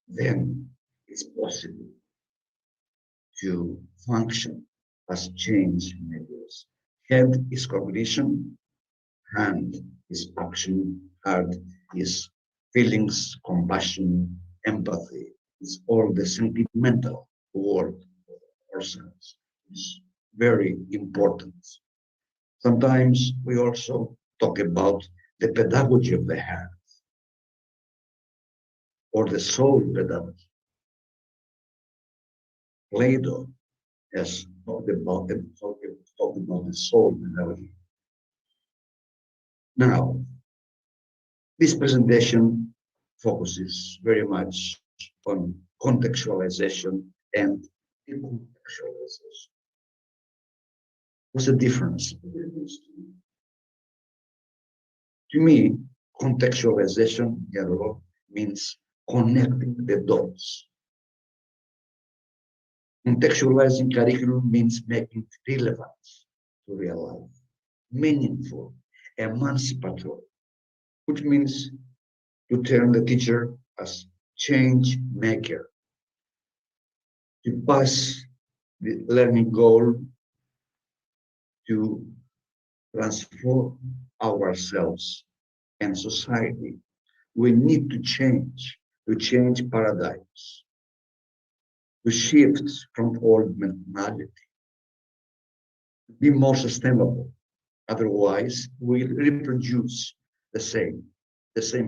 then it's possible to function as change makers. Head is cognition, hand is action, heart is feelings, compassion, empathy. It's all the sentimental work of ourselves. It's very important. Sometimes we also talk about the pedagogy of the heart or the soul pedagogy. Plato has talked about the soul pedagogy. Now, this presentation focuses very much on contextualization and decontextualization. What's the difference between these two? To me, contextualization means connecting the dots. Contextualizing curriculum means making it relevant to real life, meaningful, emancipatory, which means to turn the teacher as change maker, to pass the learning goal to transform ourselves and society. We need to change paradigms, to shift from old mentality, to be more sustainable. Otherwise, we reproduce the same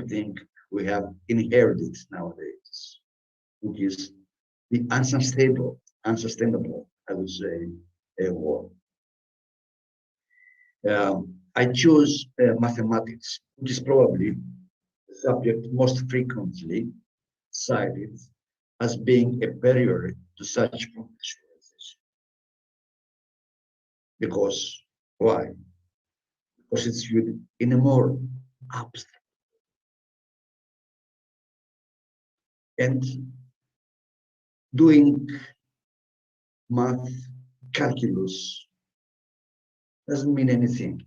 thing we have inherited nowadays, which is the unsustainable, I would say, world. I chose mathematics, which is probably the subject most frequently cited as being a barrier to such contextualization. Because, why? Because it's viewed in a more abstract. And doing math, calculus, doesn't mean anything.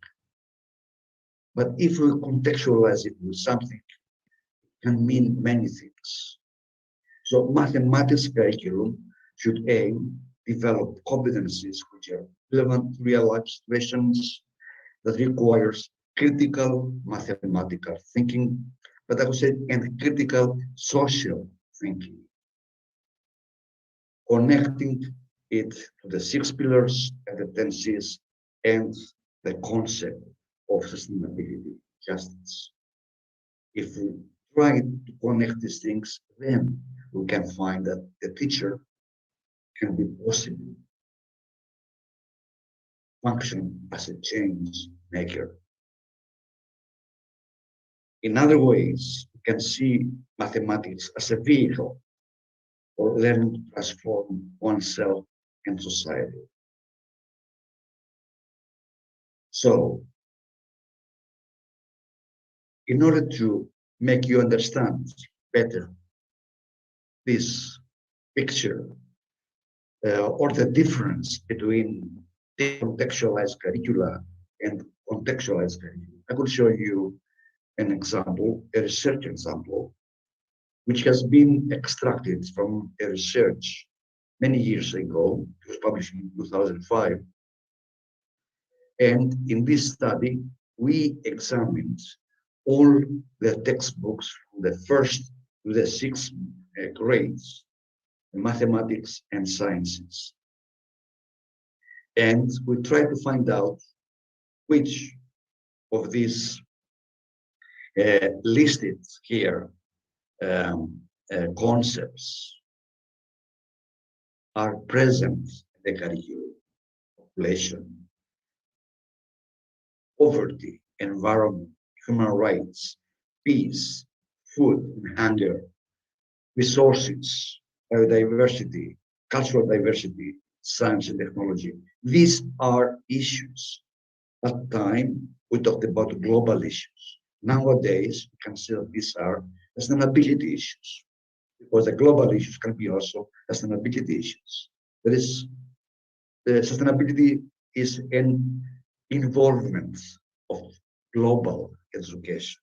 But if we contextualize it with something, it can mean many things. So mathematics curriculum should aim develop competencies which are relevant to real life situations that requires critical mathematical thinking, but I would say and critical social thinking. Connecting it to the 6 pillars and the 10 C's and the concept of sustainability, justice. If we try to connect these things, then we can find that the teacher can be possibly function as a change maker. In other ways, we can see mathematics as a vehicle for learning to transform oneself and society. So, in order to make you understand better this picture or the difference between contextualized curricula and contextualized curricula, I could show you an example, a research example, which has been extracted from a research many years ago. It was published in 2005. And in this study, we examined all the textbooks from the first to the sixth grades, mathematics and sciences. And we try to find out which of these listed here concepts are present in the curriculum: population, poverty, environment, human rights, peace, food and hunger, resources, biodiversity, cultural diversity, science and technology. These are issues. At the time, we talked about global issues. Nowadays, we can say that these are sustainability issues, because the global issues can be also sustainability issues. That is, the sustainability is an involvement of global education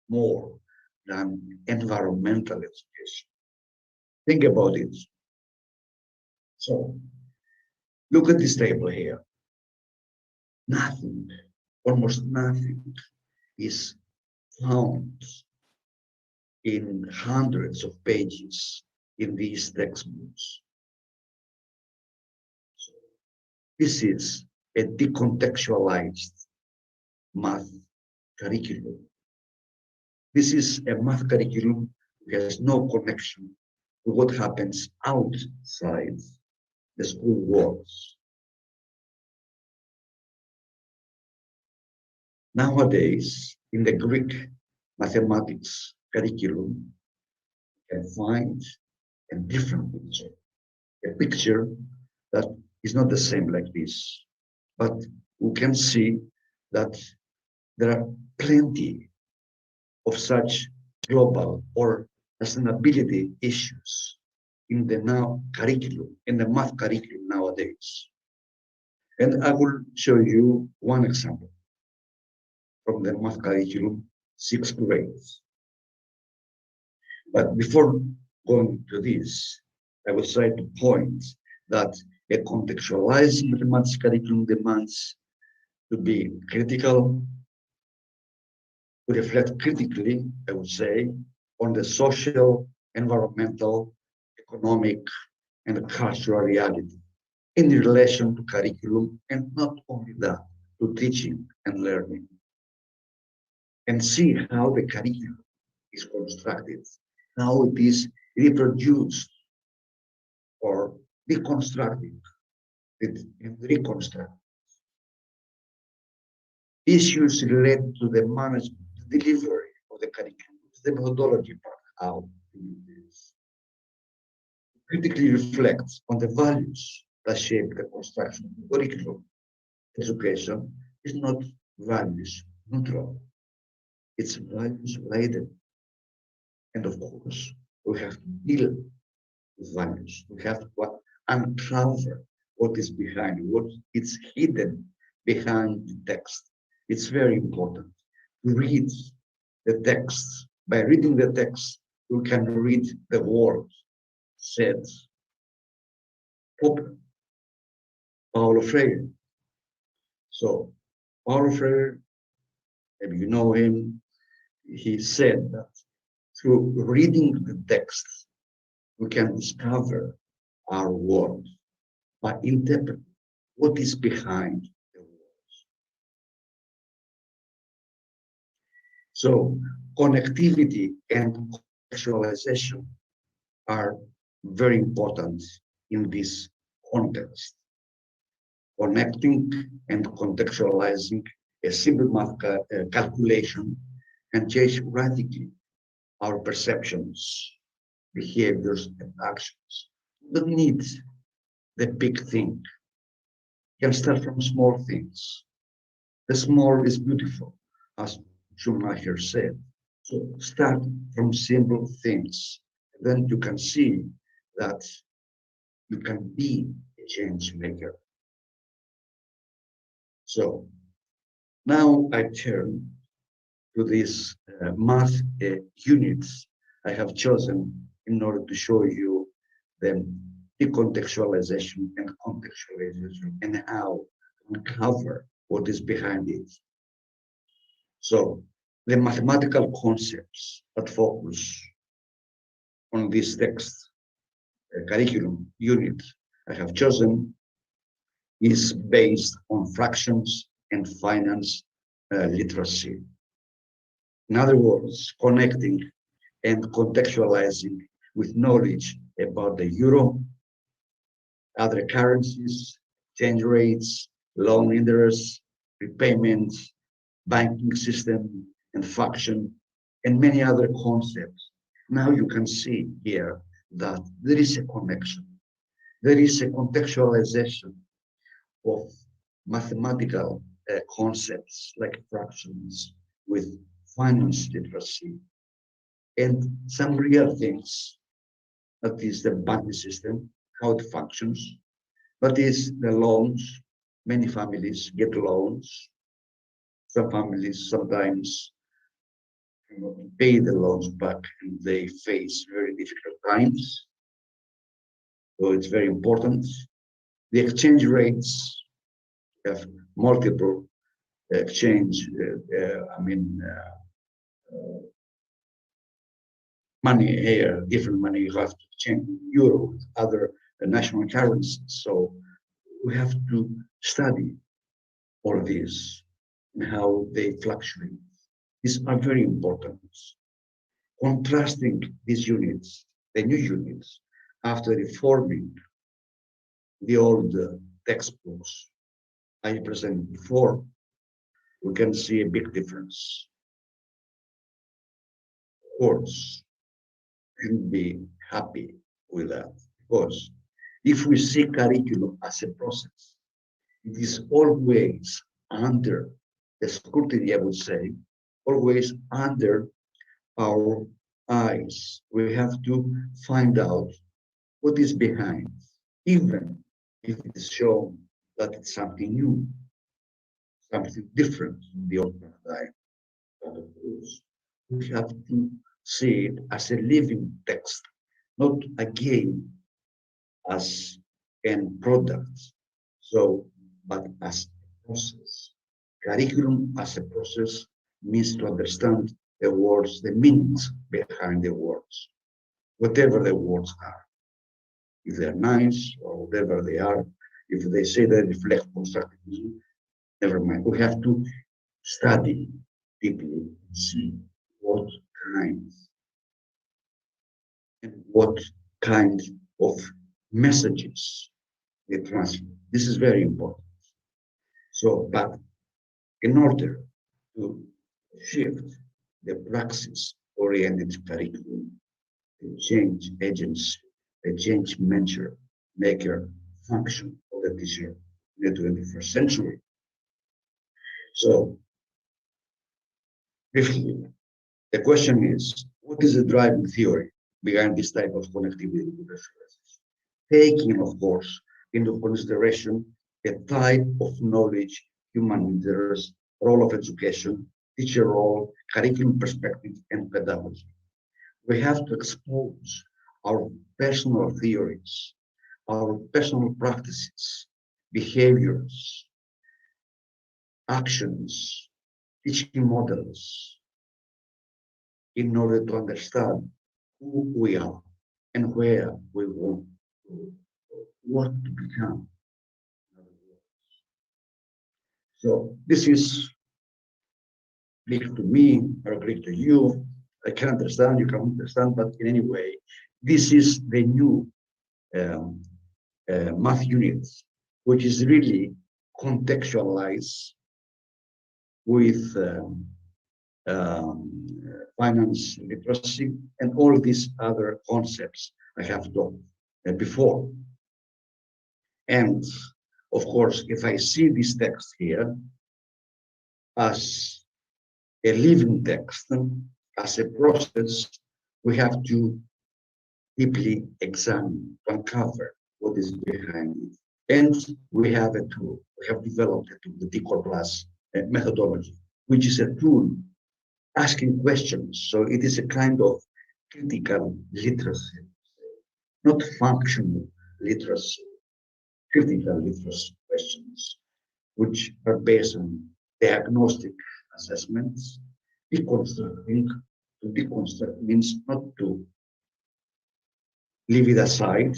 more than environmental education. Think about it. So, look at this table here. Nothing, almost nothing, is found in hundreds of pages in these textbooks. So, this is a decontextualized math curriculum. This is a math curriculum that has no connection to what happens outside the school walls. Nowadays, in the Greek mathematics curriculum, you can find a different picture, a picture that is not the same like this, but we can see that there are plenty of such global or sustainability issues in the curriculum, in the math curriculum nowadays. And I will show you one example from the math curriculum, sixth grades. But before going to this, I would try to point that a contextualized mathematics curriculum demands to be critical, to reflect critically, I would say, on the social, environmental, economic, and cultural reality in relation to curriculum, and not only that, to teaching and learning. And see how the curriculum is constructed, how it is reproduced or deconstructed and reconstructed. Issues related to the management, the delivery of the curriculum, the methodology part, how to do this. Critically reflects on the values that shape the construction of the curriculum. Education is not values neutral, it's values laden. And of course, we have to deal with values. We have to uncover what is behind, what is hidden behind the text. It's very important to read the text. By reading the text, we can read the words said. Paulo Freire. So, Paulo Freire, maybe you know him, he said that through reading the text, we can discover our world by interpreting what is behind the words. So connectivity and contextualization are very important in this context. Connecting and contextualizing a simple math calculation can change radically our perceptions, behaviors, and actions. We don't need the big thing. You can start from small things. The small is beautiful, as Schumacher said. So start from simple things. Then you can see that you can be a change maker. So now I turn to these math units I have chosen in order to show you the decontextualization and contextualization and how to uncover what is behind it. So the mathematical concepts that focus on this text curriculum unit I have chosen is based on fractions and finance literacy. In other words, connecting and contextualizing with knowledge about the euro, other currencies, exchange rates, loan interest, repayments, banking system and function, and many other concepts. Now you can see here that there is a connection. There is a contextualization of mathematical concepts like fractions with finance literacy and some real things, that is the banking system, how it functions, that is the loans. Many families get loans. Some families sometimes cannot pay the loans back and they face very difficult times. So it's very important. The exchange rates have multiple exchange, money here, different money you have to change euro with other national currencies. So we have to study all this and how they fluctuate. These are very important. Contrasting these units, the new units, after reforming the old textbooks I presented before, we can see a big difference. Of course, we can be happy with that, because if we see curriculum as a process, it is always under the scrutiny, I would say, always under our eyes. We have to find out what is behind, even if it is shown that it's something new, something different from the old paradigm. But of course, we have to see it as a living text, not again as a product. So, but as a process. Curriculum as a process means to understand the words, the meanings behind the words, whatever the words are. If they're nice or whatever they are, if they say they reflect constructivism, never mind. We have to study deeply and see what kind of messages they transmit. This is very important. So, but in order to shift the praxis-oriented curriculum, the change agency, the change maker function of the teacher in the 21st century. So, briefly, the question is, what is the driving theory behind this type of connectivity with references? Taking, of course, into consideration the type of knowledge, human interest, role of education, teacher role, curriculum perspective, and pedagogy. We have to expose our personal theories, our personal practices, behaviors, actions, teaching models, in order to understand who we are and where we want to, what to become. So this is Greek to me or Greek to you. I can understand, you can understand, but in any way, this is the new math unit, which is really contextualized with finance literacy and all these other concepts I have taught before. And of course, if I see this text here as a living text, as a process, we have to deeply examine, uncover what is behind it. And we have a tool, we have developed a tool, the DCOR Plus methodology, which is a tool asking questions. So it is a kind of critical literacy, not functional literacy, critical literacy questions, which are based on diagnostic assessments. Deconstructing. To deconstruct means not to leave it aside,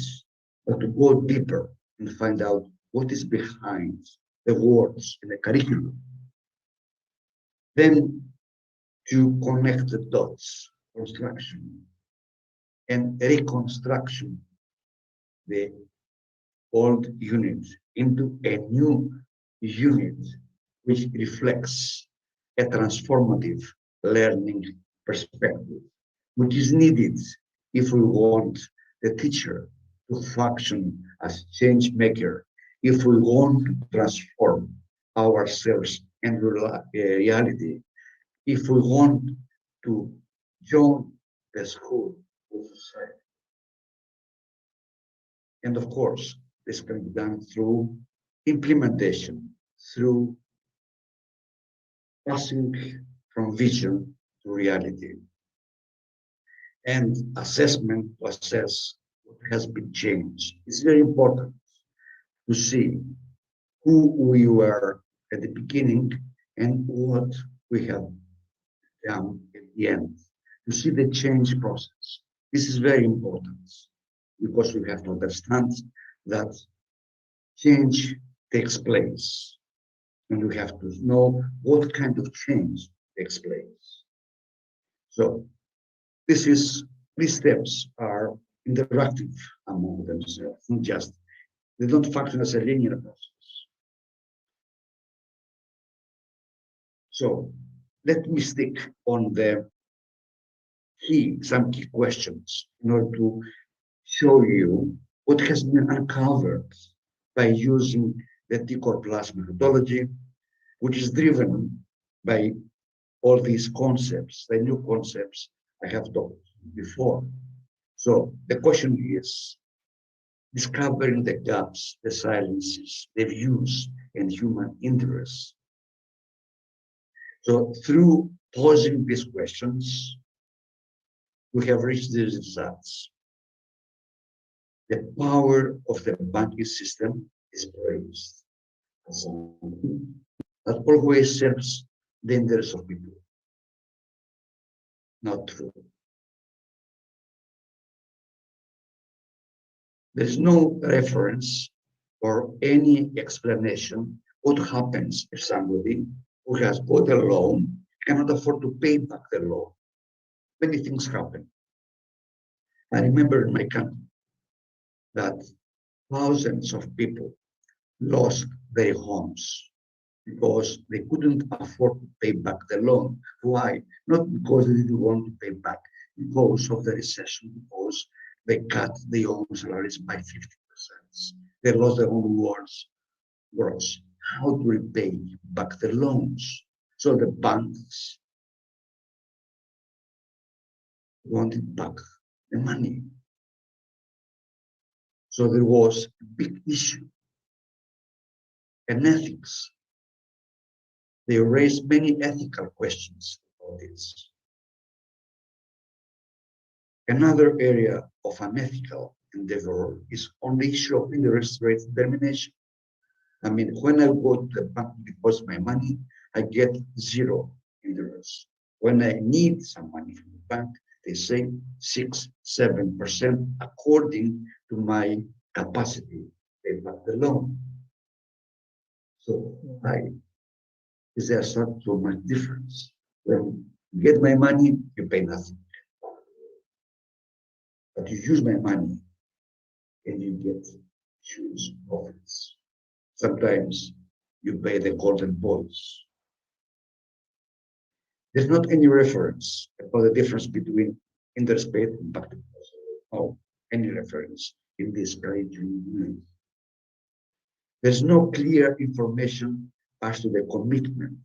but to go deeper and find out what is behind the words in the curriculum. Then to connect the dots, construction and reconstruction, the old unit into a new unit which reflects a transformative learning perspective, which is needed if we want the teacher to function as change maker, if we want to transform ourselves and reality, if we want to join the school with society. And of course, this can be done through implementation, through passing from vision to reality, and assessment to assess what has been changed. It's very important to see who we were at the beginning and what we have done at the end, to see the change process. This is very important because we have to understand that change takes place, and we have to know what kind of change takes place. So these steps are interactive among themselves, not just, they don't function as a linear process. So let me stick on some key questions in order to show you what has been uncovered by using the TCOR Plus methodology, which is driven by all these concepts, the new concepts I have talked before. So the question is, discovering the gaps, the silences, the views, and human interests. So through posing these questions, we have reached these results. The power of the banking system is praised as something that always serves the interests of people. Not true. There's no reference or any explanation what happens if somebody who has got a loan cannot afford to pay back the loan. Many things happen. I remember in my country that thousands of people lost their homes because they couldn't afford to pay back the loan. Why? Not because they didn't want to pay back, because of the recession, because they cut their own salaries by 50%. They lost their own words, gross. How to repay back the loans? So the banks wanted back the money. So there was a big issue, and ethics. They raised many ethical questions about this. Another area of unethical endeavor is on the issue of interest rate determination. I mean, when I go to the bank to deposit my money, I get 0 interest. When I need some money from the bank, they say 6-7% according to my capacity to pay back the loan. So why is there so much difference? When you get my money, you pay nothing. But you use my money and you get huge profits. Sometimes you pay the golden balls. There's not any reference about the difference between interest paid and back deposit. No, any reference in this curriculum. There's no clear information as to the commitment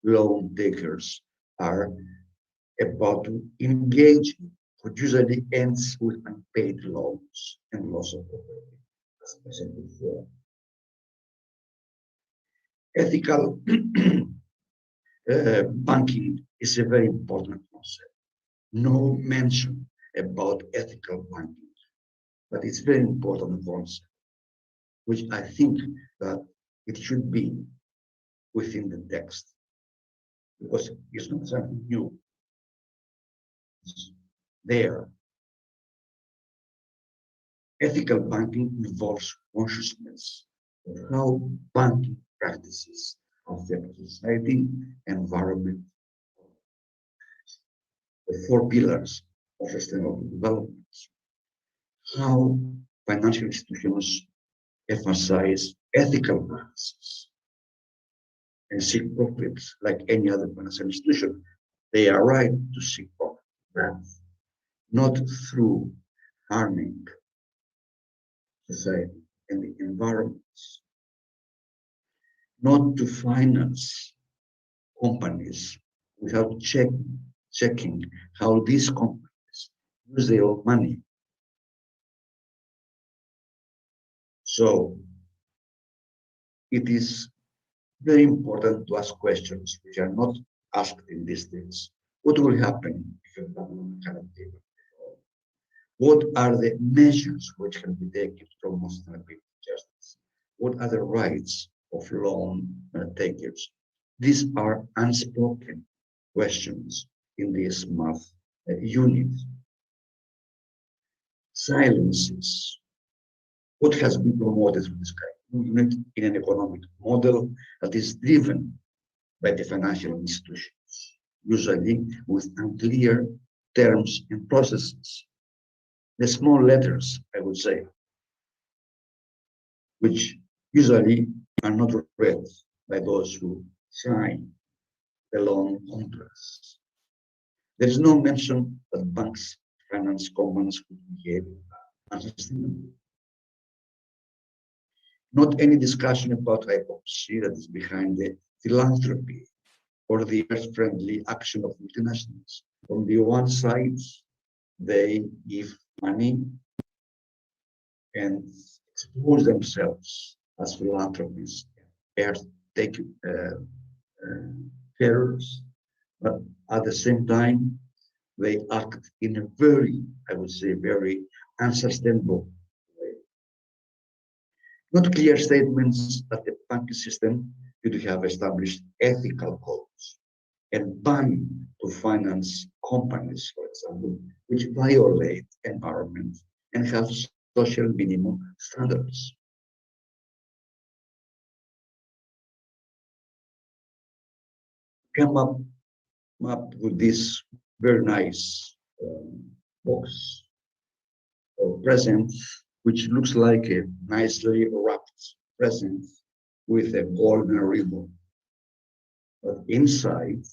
loan takers are about to engage in, which usually ends with unpaid loans and loss of property, as I said before. Ethical banking is a very important concept. No mention about ethical banking, but it's very important concept, which I think that it should be within the text. because it's not something new. It's there. Ethical banking involves consciousness of how banking practices affect society, environment, the four pillars of sustainable development. How financial institutions emphasize ethical practices and seek profits like any other financial institution. They are right to seek profit, but not through harming society and the environment, not to finance companies without checking how these companies use their own money. So it is very important to ask questions which are not asked in these days. What will happen if a government cannot pay? What are the measures which can be taken to promote sustainability justice? What are the rights of loan takers? These are unspoken questions in this math unit. Silences. What has been promoted through this unit in an economic model that is driven by the financial institutions, usually with unclear terms and processes. The small letters, I would say, which usually are not read by those who sign the loan contracts. There is no mention that banks finance companies could behave unsustainably. Not any discussion about hypocrisy that is behind the philanthropy or the earth-friendly action of multinationals. On the one side, they give money and expose themselves as philanthropists, terrorists, but at the same time, they act in a very, I would say, very unsustainable way. Not clear statements that the banking system should have established ethical codes and ban to finance companies, for example, which violate environment and have social minimum standards. Come up with this very nice box or present, which looks like a nicely wrapped present with a golden ribbon. But inside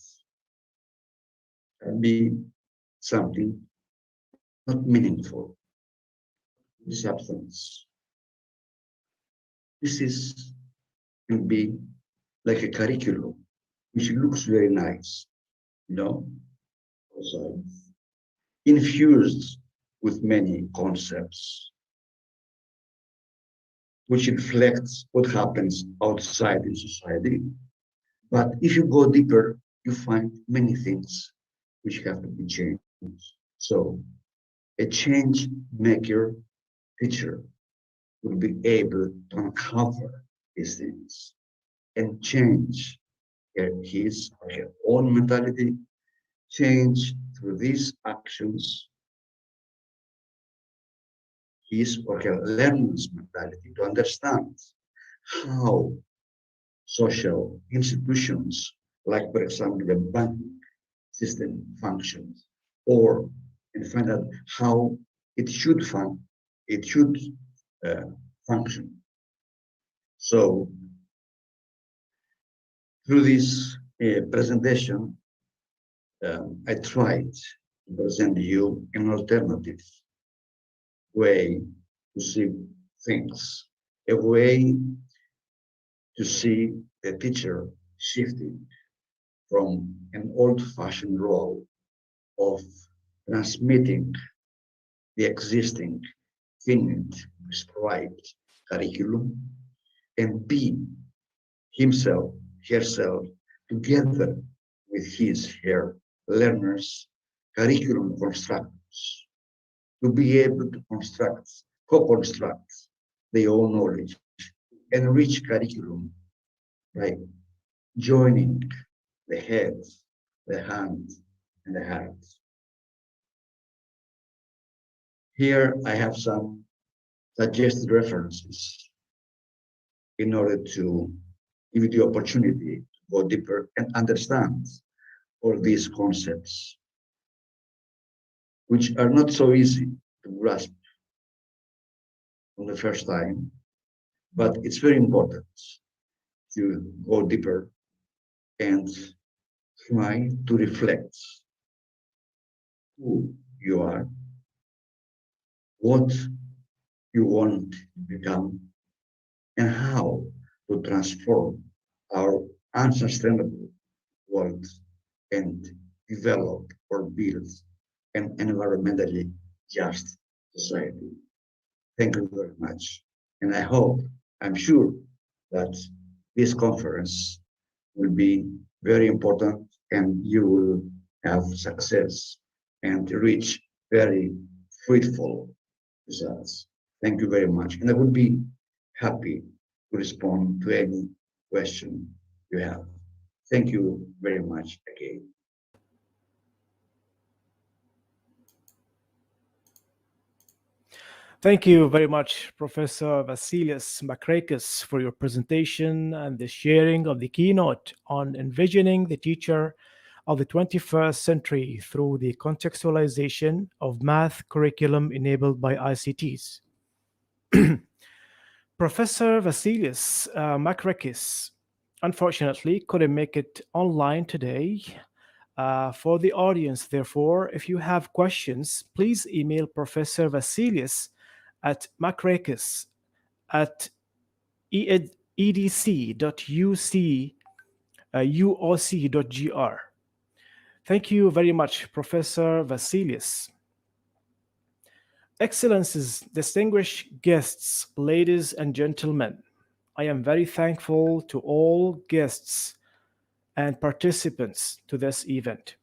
can be something not meaningful, substance. This can be like a curriculum, which looks very nice, you know, also infused with many concepts, which reflects what happens outside in society. But if you go deeper, you find many things which have to be changed. So a change maker teacher will be able to uncover these things and change his or her own mentality, change through these actions his or her learner's mentality to understand how social institutions, like for example the banking system functions, or and find out how it should function. So through this presentation, I tried to present you an alternative way to see things, a way to see the teacher shifting from an old-fashioned role of transmitting the existing finite prescribed curriculum and be himself, herself, together with her learners, curriculum constructors, to be able to co-construct their own knowledge, enrich curriculum by joining the head, the hand, and the heart. Here I have some suggested references in order to give you the opportunity to go deeper and understand all these concepts, which are not so easy to grasp on the first time, but it's very important to go deeper and try to reflect who you are, what you want to become, and how to transform our unsustainable world and develop or build an environmentally just society. Thank you very much. And I hope, I'm sure that this conference will be very important and you will have success and reach very fruitful results. Thank you very much. And I would be happy to respond to any question you have. Thank you very much again. Thank you very much, Professor Vassilios Makrakis, for your presentation and the sharing of the keynote on envisioning the teacher of the 21st century through the contextualization of math curriculum enabled by ICTs. Professor Vassilios Makrakis unfortunately couldn't make it online today. For the audience, therefore, if you have questions, please email Professor Vassilios at Makrakis at edc.uoc.gr. Thank you very much, Professor Vassilios. Excellencies, distinguished guests, ladies and gentlemen, I am very thankful to all guests and participants to this event.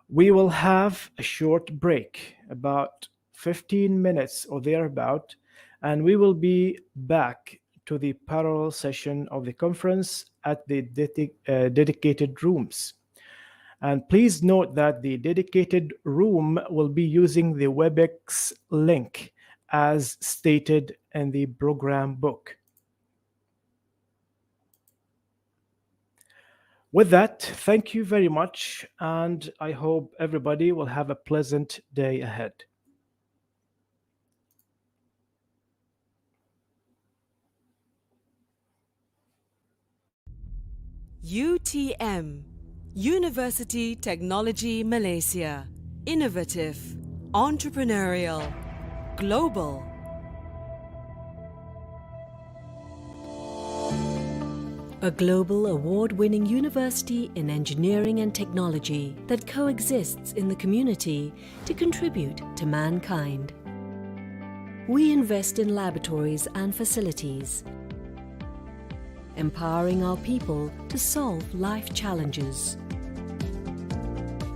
We will have a short break, about 15 minutes or thereabout, and we will be back to the parallel session of the conference at the dedicated rooms. And please note that the dedicated room will be using the WebEx link as stated in the program book. With that, thank you very much, and I hope everybody will have a pleasant day ahead. UTM, University Technology Malaysia. Innovative, entrepreneurial, global. A global award-winning university in engineering and technology that coexists in the community to contribute to mankind. We invest in laboratories and facilities, empowering our people to solve life challenges.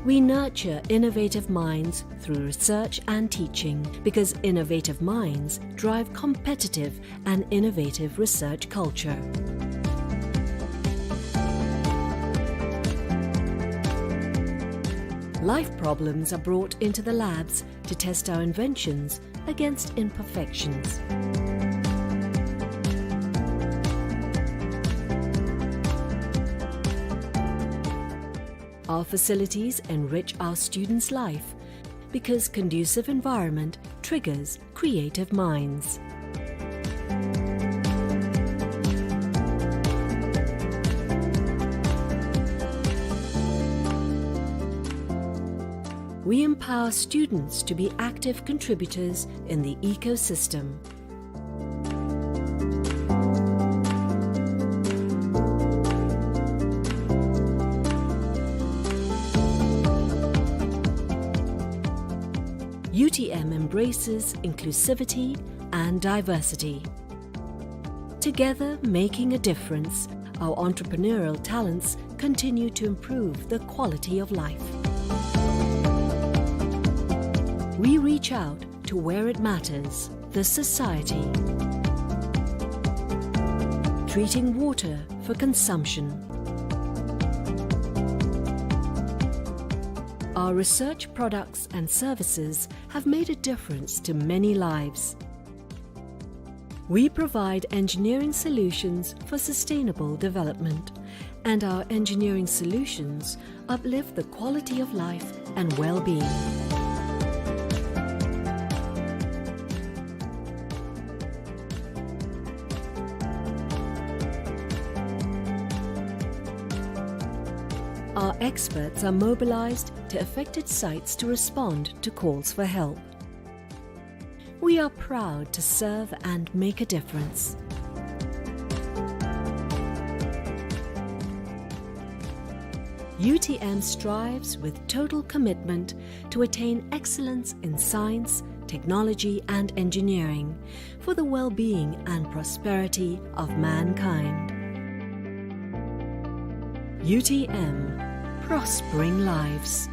We nurture innovative minds through research and teaching because innovative minds drive competitive and innovative research culture. Life problems are brought into the labs to test our inventions against imperfections. Our facilities enrich our students' life because conducive environment triggers creative minds. We empower students to be active contributors in the ecosystem. UTM embraces inclusivity and diversity. Together, making a difference, our entrepreneurial talents continue to improve the quality of life. We reach out to where it matters, the society. Treating water for consumption. Our research products and services have made a difference to many lives. We provide engineering solutions for sustainable development, and our engineering solutions uplift the quality of life and well-being. Our experts are mobilized to affected sites to respond to calls for help. We are proud to serve and make a difference. UTM strives with total commitment to attain excellence in science, technology and engineering for the well-being and prosperity of mankind. UTM, prospering lives.